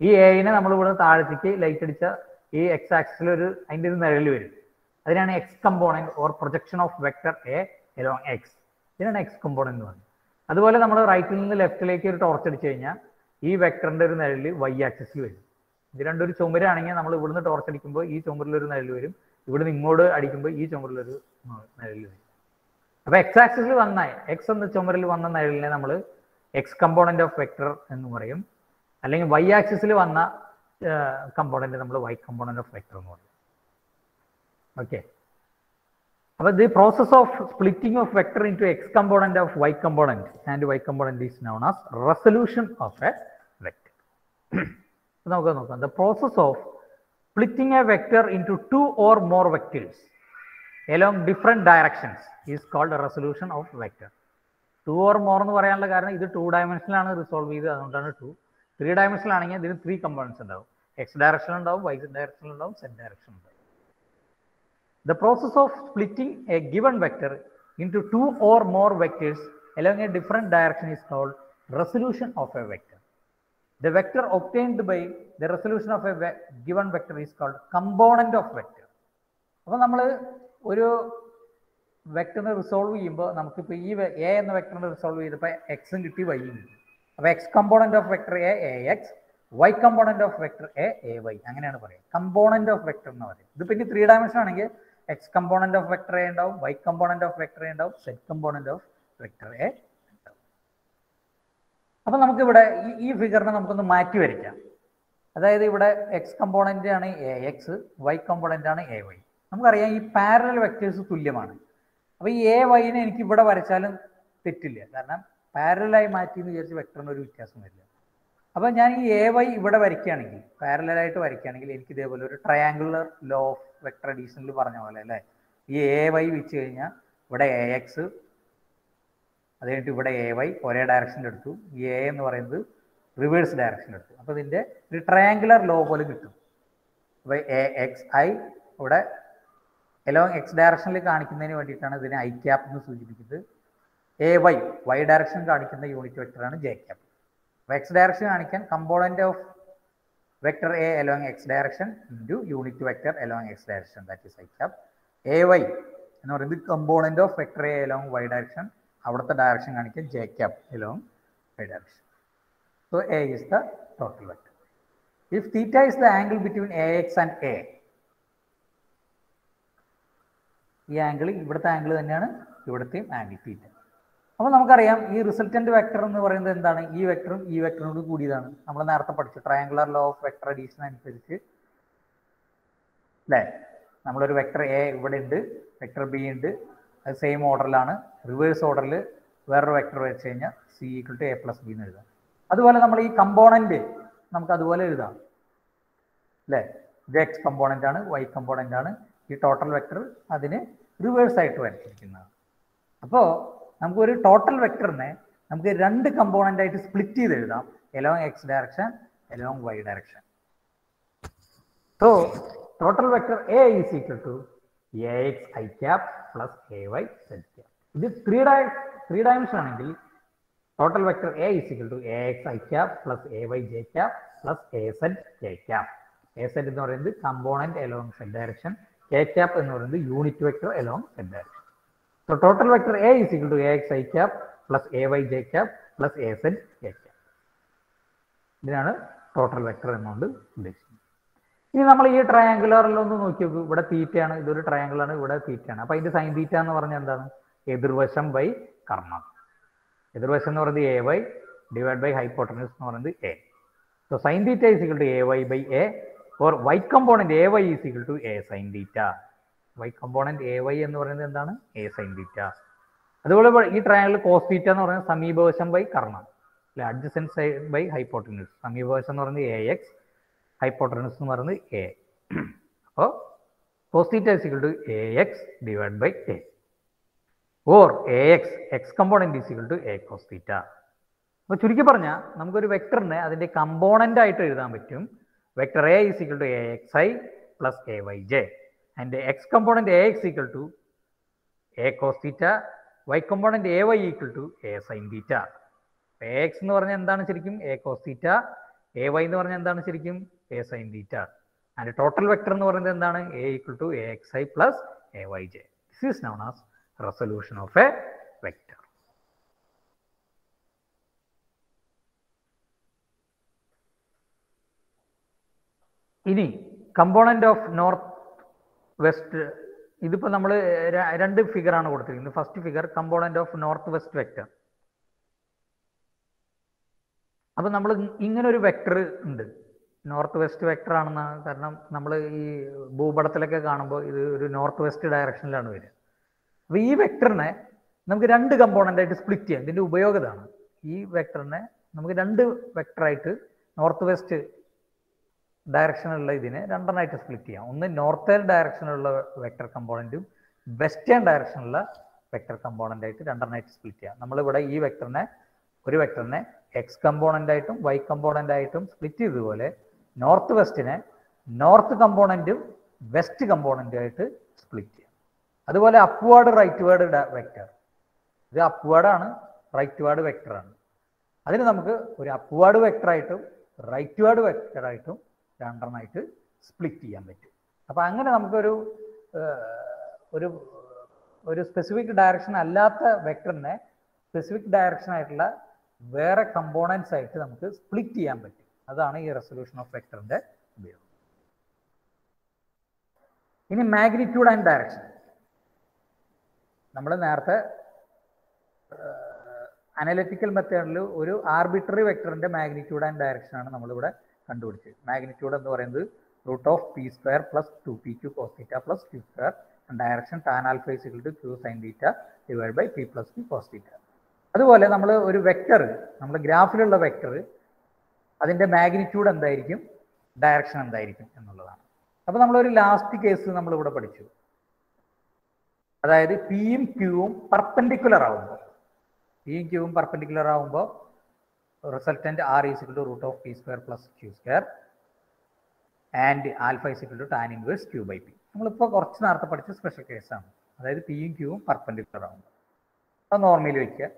ഈ എനെ നമ്മൾ ഇവിടെ താഴത്തേക്ക് ലൈറ്റ് അടിച്ച ഈ എക്സ് ആക്സിൽ അതിൻ്റെ ഒരു നിഴൽ വരും. അതിനാണ് X component or projection of vector A along X. ഇതിനാണ് എക്സ് കമ്പോണൻറ്റ് എന്ന് പറയുന്നത്. അതുപോലെ നമ്മൾ റൈറ്റിൽ നിന്ന് ലെഫ്റ്റിലേക്ക് ഒരു ടോർച്ച് അടിച്ചു കഴിഞ്ഞാൽ ഈ വെക്ടറിൻ്റെ ഒരു നിഴൽ വൈ ആക്സിസിൽ വരും. ഇത് രണ്ടൊരു ചുമരാണെങ്കിൽ നമ്മൾ ഇവിടുന്ന് ടോർച്ച് അടിക്കുമ്പോൾ ഈ ചുമരിലൊരു നിഴൽ വരും, ഇവിടുന്ന് ഇങ്ങോട്ട് അടിക്കുമ്പോൾ ഈ ചുമരിലൊരു നിഴൽ വരും. അപ്പോൾ എക്സ് ആക്സിസിൽ വന്ന എക്സ് എന്ന ചുമരിൽ വന്ന നിഴലിനെ നമ്മൾ എക്സ് കമ്പോണൻറ്റ് ഓഫ് വെക്ടർ എന്ന് പറയും. അല്ലെങ്കിൽ വൈ ആക്സിസിൽ വന്ന കമ്പോണൻറ്റ് നമ്മൾ വൈ കമ്പോണൻറ്റ് ഓഫ് വെക്ടർ എന്ന് പറയും. ഓക്കെ. അപ്പോൾ the process of splitting of vector into X component of Y component and Y component is known as resolution of a vector. നമുക്ക് നോക്കാം. The process of splitting a vector into 2 or more vectors along different directions is called a resolution of vector. 2 or more എന്ന് പറയാനുള്ള കാരണം ഇത് 2 ഡയമെൻഷനിലാണ് റിസോൾവ് ചെയ്ത്, അതുകൊണ്ടാണ് 2. 3 ഡയമെൻഷനിലാണെങ്കിൽ ഇതിന് 3 കമ്പോണൻസ് ഉണ്ടാവും. എക്സ് ഡയറക്ഷൻ ഉണ്ടാവും, വൈ ഡയറക്ഷൻ ഉണ്ടാവും, സെഡ് ഡയറക്ഷൻ ഉണ്ടാവും. The process of splitting a given vector into 2 or more vectors along a different direction is called resolution of a vector. The vector obtained by the resolution of a given vector is called component of vector. അപ്പോൾ നമ്മൾ ഒരു വെക്ടറിനെ റിസോൾവ് ചെയ്യുമ്പോൾ നമുക്കിപ്പോൾ ഈ എ എന്ന വെക്ടറിനെ റിസോൾവ് ചെയ്തപ്പോൾ എക്സും കിട്ടി, വൈയും കിട്ടി. അപ്പോൾ X component of vector A X, Y component of vector A Y, അങ്ങനെയാണ് പറയുക. കമ്പോണൻറ്റ് ഓഫ് വെക്ടർ എന്ന് പറയും. ഇത് പിന്നെ 3 ഡയമെൻഷൻ ആണെങ്കിൽ X component of vector A ഉണ്ടാവും, Y component of vector A ഉണ്ടാവും, Z component of vector A ഉണ്ടാവും. അപ്പോൾ നമുക്കിവിടെ ഈ ഫിഗറിനെ നമുക്കൊന്ന് മാറ്റി വരയ്ക്കാം. അതായത് ഇവിടെ എക്സ് കമ്പോണൻ്റ് ആണ് എ എക്സ്, വൈ കമ്പോണൻ്റ് ആണ് എ വൈ. നമുക്കറിയാം ഈ പാരലൽ വെക്ടേഴ്സ് തുല്യമാണ്. അപ്പോൾ ഈ എ വൈനെ എനിക്ക് ഇവിടെ വരച്ചാലും തെറ്റില്ല, കാരണം പാരലായി മാറ്റി എന്ന് വിചാരിച്ച് വെക്ടറിന് ഒരു വ്യത്യാസം വരില്ല. അപ്പോൾ ഞാൻ ഈ എ വൈ ഇവിടെ വരയ്ക്കുകയാണെങ്കിൽ, പാരലായിട്ട് വരയ്ക്കുകയാണെങ്കിൽ എനിക്ക് ഇതേപോലെ ഒരു ട്രയാങ്കുലർ ലോ ഓഫ് വെക്ടർ അഡീഷനിൽ പറഞ്ഞ പോലെ അല്ലേ, ഈ എ വൈ വെച്ച് കഴിഞ്ഞാൽ ഇവിടെ എ എക്സ്, അത് കഴിഞ്ഞിട്ട് ഇവിടെ എ വൈ ഒരേ ഡയറക്ഷനിൽ എടുത്തു, ഈ എ എന്ന് പറയുന്നത് റിവേഴ്സ് ഡയറക്ഷനിൽ എടുത്തു. അപ്പോൾ ഇതിൻ്റെ ഒരു ട്രയാങ്കുലർ ലോ പോലെ കിട്ടും. അപ്പോൾ എ എക്സ് ഐ ഇവിടെ എലോങ് എക്സ് ഡയറക്ഷനിൽ കാണിക്കുന്നതിന് വേണ്ടിയിട്ടാണ് ഇതിനെ ഐ ക്യാപ്പ് എന്ന് സൂചിപ്പിക്കുന്നത്. എ വൈ ഡയറക്ഷൻ കാണിക്കുന്ന യൂണിറ്റ് വെക്ടറാണ് ജെ ക്യാപ്പ്. അപ്പോൾ എക്സ് ഡയറക്ഷൻ കാണിക്കാൻ component of vector A along X direction into unit vector along X direction, that is I cap. A Y എന്ന് പറയുന്നത് component of vector A along Y direction, അവിടുത്തെ ഡയറക്ഷൻ കാണിക്കാൻ J cap along Y direction. So A is the total vector. If theta is the angle between AX and A, ഈ ആംഗിൾ ഇവിടുത്തെ ആംഗിൾ തന്നെയാണ് ഇവിടുത്തെയും ആംഗിൾ തീറ്റ. അപ്പോൾ നമുക്കറിയാം ഈ റിസൾട്ടന്റ് വെക്ടർ എന്ന് പറയുന്നത് എന്താണ്? ഈ വെക്ടറും ഈ വെക്ടറിനോട് കൂടിയതാണ്. നമ്മൾ നേരത്തെ പഠിച്ചു triangular law of vector addition അനുസരിച്ച് അല്ലേ? നമ്മളൊരു വെക്ടർ എ ഇവിടെ ഉണ്ട്, വെക്ടർ ബി ഉണ്ട്, അത് സെയിം ഓർഡറിലാണ്. റിവേഴ്സ് ഓർഡറിൽ വേറൊരു വെക്ടർ വെച്ച് കഴിഞ്ഞാൽ C equal to A plus B എന്ന് എഴുതാം. അതുപോലെ നമ്മൾ ഈ കമ്പോണന്റ് നമുക്ക് അതുപോലെ എഴുതാം അല്ലേ? ഇത് എക്സ് കമ്പോണന്റ് ആണ്, വൈ കമ്പോണന്റ് ആണ്. ഈ ടോട്ടൽ വെക്ടർ അതിന് റിവേഴ്സ് ആയിട്ട് വരച്ചിരിക്കുന്നതാണ്. അപ്പോൾ നമുക്കൊരു ടോട്ടൽ വെക്ടറിനെ നമുക്ക് രണ്ട് കമ്പോണന്റ് ആയിട്ട് സ്പ്ലിറ്റ് ചെയ്ത് എഴുതാം, along X direction, along Y direction. So total vector A is equal to ax i cap plus ay z cap. ഇത് ത്രീ ഡയമെൻഷൻ ആണെങ്കിൽ total vector A is equal to ax i cap plus ay j cap plus az k cap. az എന്ന് പറയുന്നത് component along z direction, k cap എന്ന് പറയുന്നത് unit vector along z direction. So total vector A is equal to ax I cap plus ay j cap plus az k cap. ഇതിനാണ് ടോട്ടൽ വെക്ടർ എന്നുകൊണ്ട് ഉദ്ദേശിക്കുന്നത്. ഇനി നമ്മൾ ഈ ട്രയാങ്കുലറിലൊന്ന് നോക്കി നോക്കൂ. ഇവിടെ തീറ്റയാണ്, ഇതൊരു ട്രയാങ്കിളാണ്, ഇവിടെ തീറ്റയാണ്. അപ്പൊ അതിന്റെ സൈൻ തീറ്റ എന്ന് പറഞ്ഞാൽ എന്താണ്? എതിർവശം ബൈ കർണം. എതിർവശം എന്ന് പറയുന്നത് A Y divide by hypotenuse എന്ന് പറയുന്നത് A. So sine theta is equal to A Y by A, or Y component A Y is equal to A sine theta. Y component A Y എന്ന് പറയുന്നത് എന്താണ്? A sine theta. അതുപോലെ ഈ ട്രയാങ്കിൾ കോസ് തീറ്റ എന്ന് പറയുന്നത് സമീപവശം ബൈ കർണം അല്ലെ, അഡ്ജസൻറ്റ് സൈഡ് ബൈ ഹൈപ്പോട്ടനസ്. സമീപവശം എന്ന് പറയുന്നത് എ എക്സ്, ഹൈപ്പോട്ടനസ് എന്ന് പറയുന്നത് എ. അപ്പോൾ cos theta is equal to A X divide by A, or A X X component is equal to A cos theta. അപ്പോൾ ചുരുക്കി പറഞ്ഞാൽ നമുക്കൊരു വെക്ടറിനെ അതിന്റെ കമ്പോണന്റ് ആയിട്ട് എഴുതാൻ പറ്റും. Vector A is equal to A X I plus A Y J. And the x component ax equal to a cos theta, y component ay equal to a sin theta. ax എന്ന് പറഞ്ഞാൽ എന്താണ് ശരിക്കും? a cos theta. ay എന്ന് പറഞ്ഞാൽ എന്താണ് ശരിക്കും? a sin theta. And total vector എന്ന് പറയുന്നത് എന്താണ്? a equal to axi plus ayj. This is known as resolution of a vector. ഇനി കമ്പോണന്റ് ഓഫ് നോർത്ത് വെസ്റ്റ്, ഇതിപ്പോൾ നമ്മൾ രണ്ട് ഫിഗർ ആണ് കൊടുത്തിരിക്കുന്നത്. First figure component of north west vector. അപ്പൊ നമ്മൾ ഇങ്ങനെ ഒരു വെക്ടർ ഉണ്ട്, നോർത്ത് വെസ്റ്റ് വെക്ടർ ആണെന്നാണ്. കാരണം നമ്മൾ ഈ ഭൂപടത്തിലൊക്കെ കാണുമ്പോൾ ഇത് ഒരു നോർത്ത് വെസ്റ്റ് ഡയറക്ഷനിലാണ് വരിക. അപ്പൊ ഈ വെക്ടറിനെ നമുക്ക് രണ്ട് കമ്പോണന്റ് ആയിട്ട് സ്പ്ലിറ്റ് ചെയ്യാം. ഇതിന്റെ ഉപയോഗതാണ് ഈ വെക്ടറിനെ നമുക്ക് രണ്ട് വെക്ടറായിട്ട് നോർത്ത് വെസ്റ്റ് ഡയറക്ഷനുള്ള ഇതിനെ രണ്ടെണ്ണമായിട്ട് സ്പ്ലിറ്റ് ചെയ്യാം. ഒന്ന് നോർത്തേൺ ഡയറക്ഷനിലുള്ള വെക്ടർ കമ്പോണന്റും വെസ്റ്റേൺ ഡയറക്ഷനിലുള്ള വെക്ടർ കമ്പോണന്റ് ആയിട്ട് രണ്ടെണ്ണമായിട്ട് സ്പ്ലിറ്റ് ചെയ്യാം. നമ്മളിവിടെ ഈ ഒരു വെക്ടറിനെ എക്സ് കമ്പോണന്റ് ആയിട്ടും വൈ കമ്പോണന്റ് ആയിട്ടും സ്പ്ലിറ്റ് ചെയ്തതുപോലെ നോർത്ത് വെസ്റ്റിനെ നോർത്ത് കമ്പോണന്റും വെസ്റ്റ് കമ്പോണന്റും ആയിട്ട് സ്പ്ലിറ്റ് ചെയ്യാം. അതുപോലെ അപ്വേർഡ് റൈറ്റ് വേർഡ് വെക്ടർ, ഇത് അപ്വേർഡാണ്, റൈറ്റ് വേർഡ് വെക്ടറാണ്. അതിന് നമുക്ക് ഒരു അപ്വേർഡ് വെക്ടറായിട്ടും റൈറ്റ് വേർഡ് വെക്ടറായിട്ടും രണ്ടെണ്ണമായിട്ട് സ്പ്ലിറ്റ് ചെയ്യാൻ പറ്റും. അപ്പം അങ്ങനെ നമുക്കൊരു ഒരു സ്പെസിഫിക് ഡയറക്ഷൻ അല്ലാത്ത വെക്ടറിനെ സ്പെസിഫിക് ഡയറക്ഷൻ ആയിട്ടുള്ള വേറെ കമ്പോണൻസ് ആയിട്ട് നമുക്ക് സ്പ്ലിറ്റ് ചെയ്യാൻ പറ്റും. അതാണ് ഈ റെസൊല്യൂഷൻ ഓഫ് വെക്ടറിന്റെ ഉപയോഗം. ഇനി മാഗ്നിറ്റ്യൂഡ് ആൻഡ് ഡയറക്ഷൻ. നമ്മൾ നേരത്തെ അനലിറ്റിക്കൽ മെത്തേഡിൽ ഒരു ആർബിട്രറി വെക്ടറിന്റെ മാഗ്നിറ്റ്യൂഡ് ആൻഡ് ഡയറക്ഷൻ ആണ് നമ്മളിവിടെ കണ്ടുപിടിച്ചത്. മാഗ്നിറ്റ്യൂഡ് എന്ന് പറയുന്നത് root of P square plus 2pq cos theta plus q square, direction tan alpha is equal to q sin theta divide by p plus q cos theta. അതുപോലെ നമ്മൾ ഒരു വെക്ടർ, നമ്മുടെ ഗ്രാഫിലുള്ള വെക്ടർ, അതിന്റെ മാഗ്നിറ്റ്യൂഡ് എന്തായിരിക്കും, ഡയറക്ഷൻ എന്തായിരിക്കും എന്നുള്ളതാണ്. അപ്പോൾ നമ്മളൊരു ലാസ്റ്റ് കേസ് നമ്മളിവിടെ പഠിച്ചു. അതായത് പിയും ക്യൂവും പെർപെൻഡിക്കുലർ ആവുമ്പോൾ, പിയും ക്യൂവും പെർപെൻഡിക്കുലർ ആവുമ്പോൾ resultant r is equal to root of p square plus q square and alpha is equal to tan inverse q by p. നമ്മളിപ്പോൾ കുറച്ച് നേരത്തെ പഠിച്ച സ്പെഷ്യൽ കേസാണ്. അതായത് പിയും ക്യൂവും പെർപെൻഡിക്കുലർ ആവുമ്പോൾ അത് നോർമലി വയ്ക്കുക.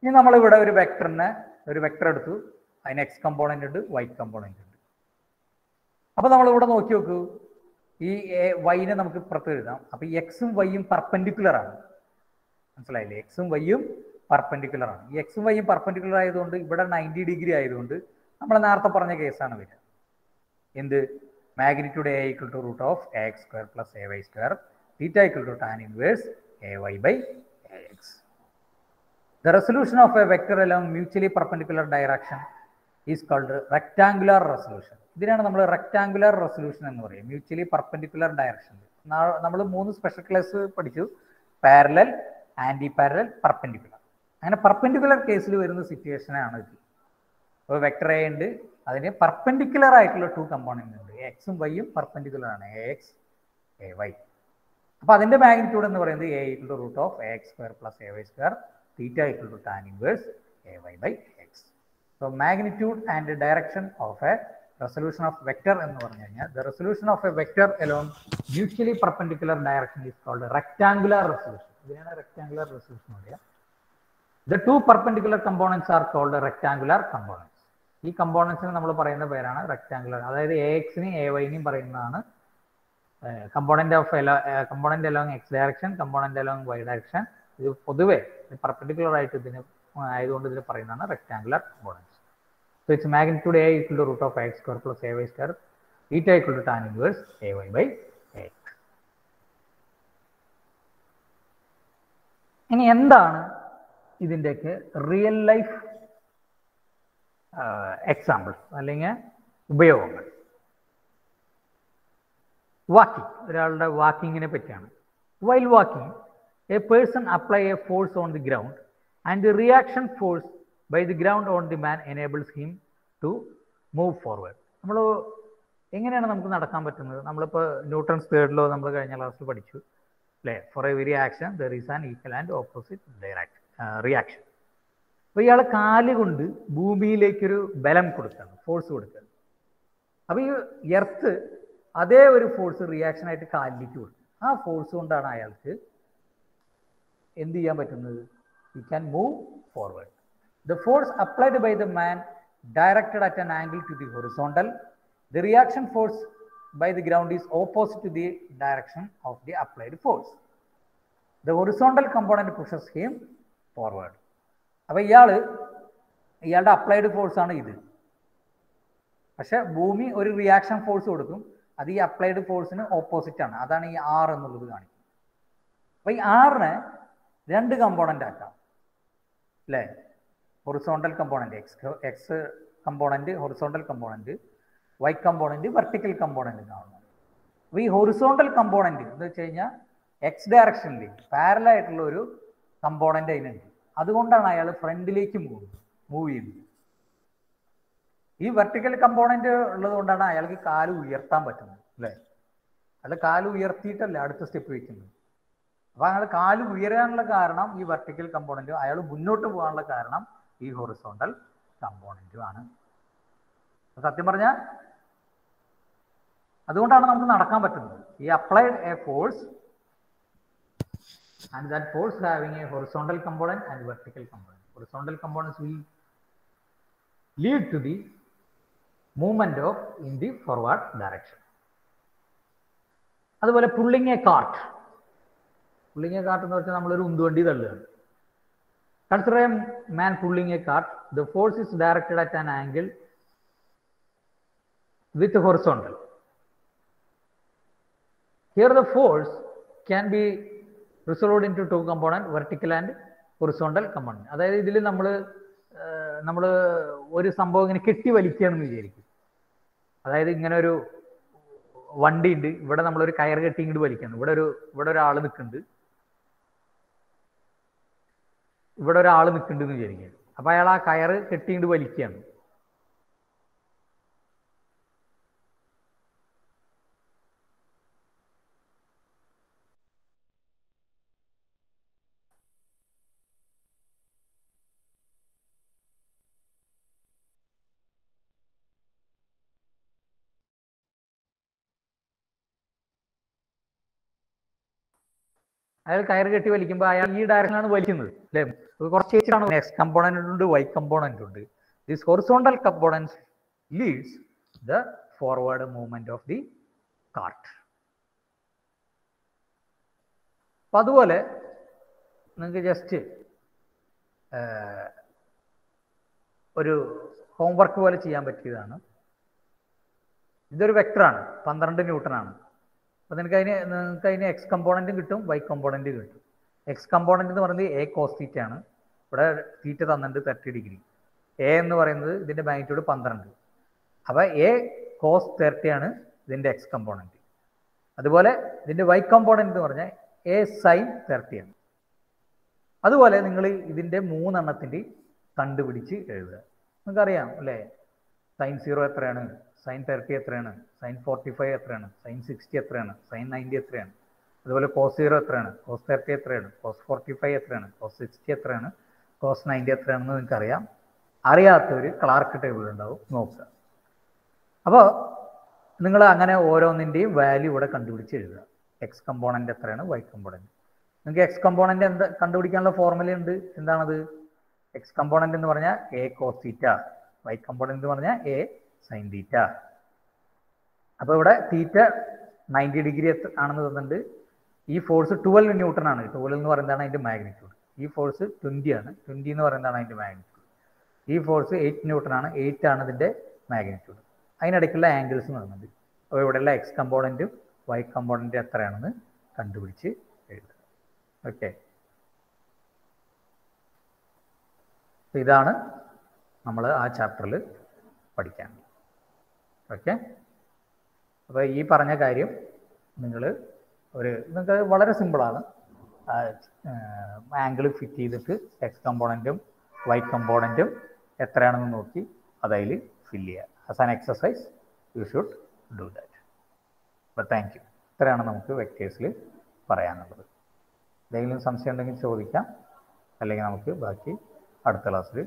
ഇനി നമ്മളിവിടെ ഒരു വെക്ടർ എടുത്തു, അതിന് എക്സ് കമ്പോണന്റ് ഉണ്ട്, വൈ കമ്പോണന്റ് ഉണ്ട്. അപ്പോൾ നമ്മളിവിടെ നോക്കി നോക്കൂ, ഈ വൈനെ നമുക്ക് ഇപ്പുറത്ത് എഴുതാം. അപ്പോൾ ഈ എക്സും വൈയും പെർപെൻഡിക്കുലർ ആണ്, മനസ്സിലായില്ലേ? എക്സും വൈയും പെർപെൻഡിക്കുലർ ആണ്. ഈ എക്സും വൈയും പെർപെൻഡിക്കുലർ ആയതുകൊണ്ട് ഇവിടെ 90 ഡിഗ്രി ആയതുകൊണ്ട് നമ്മൾ നേരത്തെ പറഞ്ഞ കേസാണ് വരിക. എന്ത്? Magnitude A equal to root of A X square plus A Y square, theta equal to tan inverse ay by ax. The resolution of a vector along mutually perpendicular direction is called rectangular resolution. ഇതിനാണ് നമ്മൾ റെക്ടാങ്കുലർ റെസൊല്യൂഷൻ എന്ന് പറയും, മ്യൂച്വലി പെർപെൻഡിക്കുലർ ഡയറക്ഷൻ. നമ്മൾ 3 സ്പെഷ്യൽ ക്ലാസ് പഠിച്ചു, പാരലൽ, ആന്റി പാരലൽ, പെർപെൻഡിക്കുലർ. അങ്ങനെ പെർപെൻഡിക്കുലർ കേസിൽ വരുന്ന സിറ്റുവേഷനാണ് ഇത്. അപ്പോൾ വെക്ടർ എ ഉണ്ട്, അതിന് പെർപെൻഡിക്കുലർ ആയിട്ടുള്ള 2 കമ്പോണന്റ് ഉണ്ട്, എക്സും വൈയും പെർപെൻഡിക്കുലർ ആണ്, എ എക്സ് എ വൈ. അപ്പോൾ അതിന്റെ മാഗ്നിറ്റ്യൂഡ് എന്ന് പറയുന്നത് A equal to root of A X square plus A Y square theta equal to tan inverse A Y by X. So magnitude and direction of A resolution of vector എന്ന് പറഞ്ഞു കഴിഞ്ഞാൽ the resolution of a vector along mutually perpendicular direction is called rectangular resolution. ഇതിനാണ് rectangular resolution പറയുക. The two perpendicular components are called rectangular components. ഈ കമ്പോണൻസിന് നമ്മൾ പറയുന്ന പേരാണ് റെക്ടാങ്കുലർ. അതായത് എ എക്സിനെയും എ വൈനെയും പറയുന്നതാണ് component along X direction, component along Y direction. ഇത് പൊതുവെ പെർപെൻഡിക്കുലർ ആയിട്ട് ഇതിന് ആയതുകൊണ്ട് ഇതിന് പറയുന്നതാണ് rectangular components. So its magnitude a equal to root of x square plus ay square, theta equal to tan inverse ay by x. ഇനി എന്താണ് ഇതിൻ്റെയൊക്കെ റിയൽ ലൈഫ് എക്സാമ്പിൾസ് അല്ലെങ്കിൽ ഉപയോഗങ്ങൾ? വാക്കിംഗ്, ഒരാളുടെ വാക്കിങ്ങിനെ പറ്റിയാണ്. While walking A person apply A force on the ground and the reaction force by the ground on the man enables him to move forward. നമ്മൾ എങ്ങനെയാണ് നമുക്ക് നടക്കാൻ പറ്റുന്നത്? നമ്മളിപ്പോൾ ന്യൂട്ടൺസ് തേർഡ് ലോ നമ്മൾ കഴിഞ്ഞ ക്ലാസ്സിൽ പഠിച്ചു അല്ലേ? For every action there is an equal and opposite reaction. അപ്പോൾ ഇയാൾ കാല് കൊണ്ട് ഭൂമിയിലേക്കൊരു ബലം കൊടുക്കുകയാണ്, ഫോഴ്സ് കൊടുക്കുകയാണ്. അപ്പോൾ ഈ എർത്ത് അതേ ഒരു ഫോഴ്സ് റിയാക്ഷനായിട്ട് കാലിലേക്ക് കൊടുക്കും. ആ ഫോഴ്സ് കൊണ്ടാണ് അയാൾക്ക് എന്ത് ചെയ്യാൻ പറ്റുന്നത്? He can move forward. The force applied by the man directed at an angle to the horizontal. The reaction force by the ground is opposite to the direction of the applied force. The horizontal component pushes him forward. അപ്പോൾ ഇയാളുടെ അപ്ലൈഡ് ഫോഴ്സ് ആണ് ഇത്. പക്ഷെ ഭൂമി ഒരു റിയാക്ഷൻ ഫോഴ്സ് കൊടുക്കും, അത് ഈ അപ്ലൈഡ് ഫോഴ്സിന് ഓപ്പോസിറ്റ് ആണ്. അതാണ് ഈ ആർ എന്നുള്ളത് കാണിക്കുന്നത്. അപ്പോൾ ഈ ആറിനെ 2 കമ്പോണന്റ് ആക്കാം അല്ലേ? Horizontal component X component, horizontal component, Y component, vertical component കാണുന്നത്. അപ്പോൾ ഈ ഹൊറിസോണ്ടൽ കമ്പോണന്റ് എന്ന് വെച്ച് കഴിഞ്ഞാൽ എക്സ് ഡയറക്ഷനിൽ പാരലൽ ആയിട്ടുള്ള ഒരു കമ്പോണന്റ് അതിനുണ്ട്. അതുകൊണ്ടാണ് അയാൾ ഫ്രണ്ടിലേക്ക് മൂവ് ചെയ്യുന്നത്. ഈ വെർട്ടിക്കൽ കമ്പോണന്റ് ഉള്ളത് കൊണ്ടാണ് അയാൾക്ക് കാല് ഉയർത്താൻ പറ്റുന്നത് അല്ലേ? അയാൾ കാല് ഉയർത്തിയിട്ടല്ല അടുത്ത സ്റ്റെപ്പ് വയ്ക്കുന്നത്. അപ്പോൾ അയാൾ കാല് ഉയരാനുള്ള കാരണം ഈ വെർട്ടിക്കൽ കമ്പോണന്റും അയാൾ മുന്നോട്ട് പോകാനുള്ള കാരണം ഈ ഹൊറിസോണ്ടൽ കമ്പോണന്റും ആണ്. സത്യം പറഞ്ഞാൽ അതുകൊണ്ടാണ് നമുക്ക് നടക്കാൻ പറ്റുന്നത്. ഈ applied A force and that force having a horizontal component and vertical component. Horizontal components will lead to the movement of in the forward direction. അതുപോലെ pulling A cart. Pulling A cart എന്ന് വെച്ചാൽ നമ്മളൊരു ഉന്തുവണ്ടി തള്ളുകയാണ്. Consider a man pulling a cart. The force is directed at an angle with horizontal. Here the force can be resolved into 2 components, vertical and horizontal component. അതായത് ഇതിൽ നമ്മൾ ഒരു സംഭവം ഇങ്ങനെ കെട്ടി വലിക്കുകയാണെന്ന് വിചാരിക്കും. അതായത് ഇങ്ങനെ ഒരു വണ്ടി ഉണ്ട്, ഇവിടെ നമ്മളൊരു കയർ കെട്ടി ഇങ്ങോട്ട് വലിക്കുകയാണ്. ഇവിടെ ഒരാൾ നിൽക്കുന്നുണ്ട്, എന്ന് വിചാരിക്കുക. അപ്പൊ അയാൾ ആ കയറ് കെട്ടിയിട്ട് വലിക്കുകയാണ്. അയാൾ കയറ് കെട്ടി വലിക്കുമ്പോൾ അയാൾ ഈ ഡയറക്ഷനാണ് വലിക്കുന്നത് അല്ലേ? കുറച്ച് വെച്ചിട്ടാണ് എക്സ് കമ്പോണന്റ് ഉണ്ട്, വൈ കമ്പോണന്റ് ഉണ്ട്. This horizontal components Leeds the forward movement of the cart. അപ്പൊ അതുപോലെ നിങ്ങൾക്ക് ജസ്റ്റ് ഒരു ഹോംവർക്ക് പോലെ ചെയ്യാൻ പറ്റിയതാണ്. ഇതൊരു വെക്ടറാണ്, 12 ന്യൂട്ടനാണ്. അപ്പോൾ നിങ്ങൾക്ക് അതിന് എക്സ് കമ്പോണൻറ്റും കിട്ടും വൈ കമ്പോണൻറ്റ് കിട്ടും. എക്സ് കമ്പോണൻറ്റ് എന്ന് പറയുന്നത് എ കോസ് തീറ്റ ആണ്. ഇവിടെ തീറ്റ തന്നിട്ടുണ്ട് 30 ഡിഗ്രി. എ എന്ന് പറയുന്നത് ഇതിൻ്റെ മാഗ്നിറ്റ്യൂഡ് 12. അപ്പോൾ എ കോസ് 30 ആണ് ഇതിൻ്റെ എക്സ് കമ്പോണൻറ്റ്. അതുപോലെ ഇതിൻ്റെ വൈ കമ്പോണൻറ്റ് എന്ന് പറഞ്ഞാൽ എ സൈൻ 30 ആണ്. അതുപോലെ നിങ്ങൾ ഇതിൻ്റെ 3 എണ്ണത്തിൻ്റെ കണ്ടുപിടിച്ച് എഴുതുക. നിങ്ങൾക്കറിയാം അല്ലേ, സൈൻ 0 എത്രയാണ്, സൈൻ 30 എത്രയാണ്, സൈൻ 45 എത്രയാണ്, സൈൻ 60 എത്രയാണ്, സൈൻ 90 എത്രയാണ്, അതുപോലെ കോസ് 0 എത്രയാണ്, കോസ് 30 എത്രയാണ്, കോസ് 45 എത്രയാണ്, കോസ് 60 എത്രയാണ്, കോസ് 90 എത്രയാണെന്ന് നിങ്ങൾക്കറിയാം. അറിയാത്തവർ ക്ലാർക്ക് ടേബിൾ ഉണ്ടാവും, നോക്കുക. അപ്പോൾ നിങ്ങൾ അങ്ങനെ ഓരോന്നിൻ്റെയും വാല്യൂ ഇവിടെ കണ്ടുപിടിച്ച് എഴുതുക. എക്സ് കമ്പോണൻ്റ് എത്രയാണ്, വൈ കമ്പോണൻ്റ്. നിങ്ങൾക്ക് എക്സ് കമ്പോണൻ്റ് എന്താ കണ്ടുപിടിക്കാനുള്ള ഫോർമുല ഉണ്ട്. എന്താണത്? എക്സ് കമ്പോണൻ്റ് എന്ന് പറഞ്ഞാൽ A cos theta, Y component എന്ന് പറഞ്ഞാൽ എ സൈൻ തീറ്റ. അപ്പോൾ ഇവിടെ തീറ്റ 90 ഡിഗ്രി ആണെന്ന് തന്നിട്ടുണ്ട്. ഈ ഫോഴ്സ് 12 ന്യൂട്ടൺ ആണ്. 12 എന്ന് പറയുന്നതാണ് അതിൻ്റെ മാഗ്നിറ്റ്യൂഡ്. ഈ ഫോഴ്സ് 20 ആണ്. 20 എന്ന് പറയുന്നതാണ് അതിൻ്റെ മാഗ്നിറ്റ്യൂഡ്. ഈ ഫോഴ്സ് 8 ന്യൂട്ടൺ ആണ്. 8 ആണ് ഇതിൻ്റെ മാഗ്നിറ്റ്യൂഡ്. അതിനിടയ്ക്കുള്ള ആംഗിൾസ് വരുന്നുണ്ട്. അപ്പോൾ ഇവിടെയുള്ള എക്സ് കമ്പോണൻറ്റും വൈ കമ്പോണൻറ്റും എത്രയാണെന്ന് കണ്ടുപിടിച്ച് എഴുതുക. ഓക്കെ, ഇതാണ് നമ്മൾ ആ ചാപ്റ്ററിൽ പഠിക്കാൻ. ഓക്കെ, അപ്പോൾ ഈ പറഞ്ഞ കാര്യം നിങ്ങൾക്ക് വളരെ സിമ്പിളാണ്. ആംഗിൾ ഫിറ്റ് ചെയ്തിട്ട് എക്സ് കമ്പോണൻറ്റും വൈ കമ്പോണൻറ്റും എത്രയാണെന്ന് നോക്കി അതതിൽ ഫില്ല് ചെയ്യുക. As an exercise you should do that. അപ്പോൾ താങ്ക് യു. ഇത്രയാണ് നമുക്ക് വെക്ടേഴ്സിൽ പറയാനുള്ളത്. എന്തെങ്കിലും സംശയം ഉണ്ടെങ്കിൽ ചോദിക്കാം, അല്ലെങ്കിൽ നമുക്ക് ബാക്കി അടുത്ത ക്ലാസ്സിൽ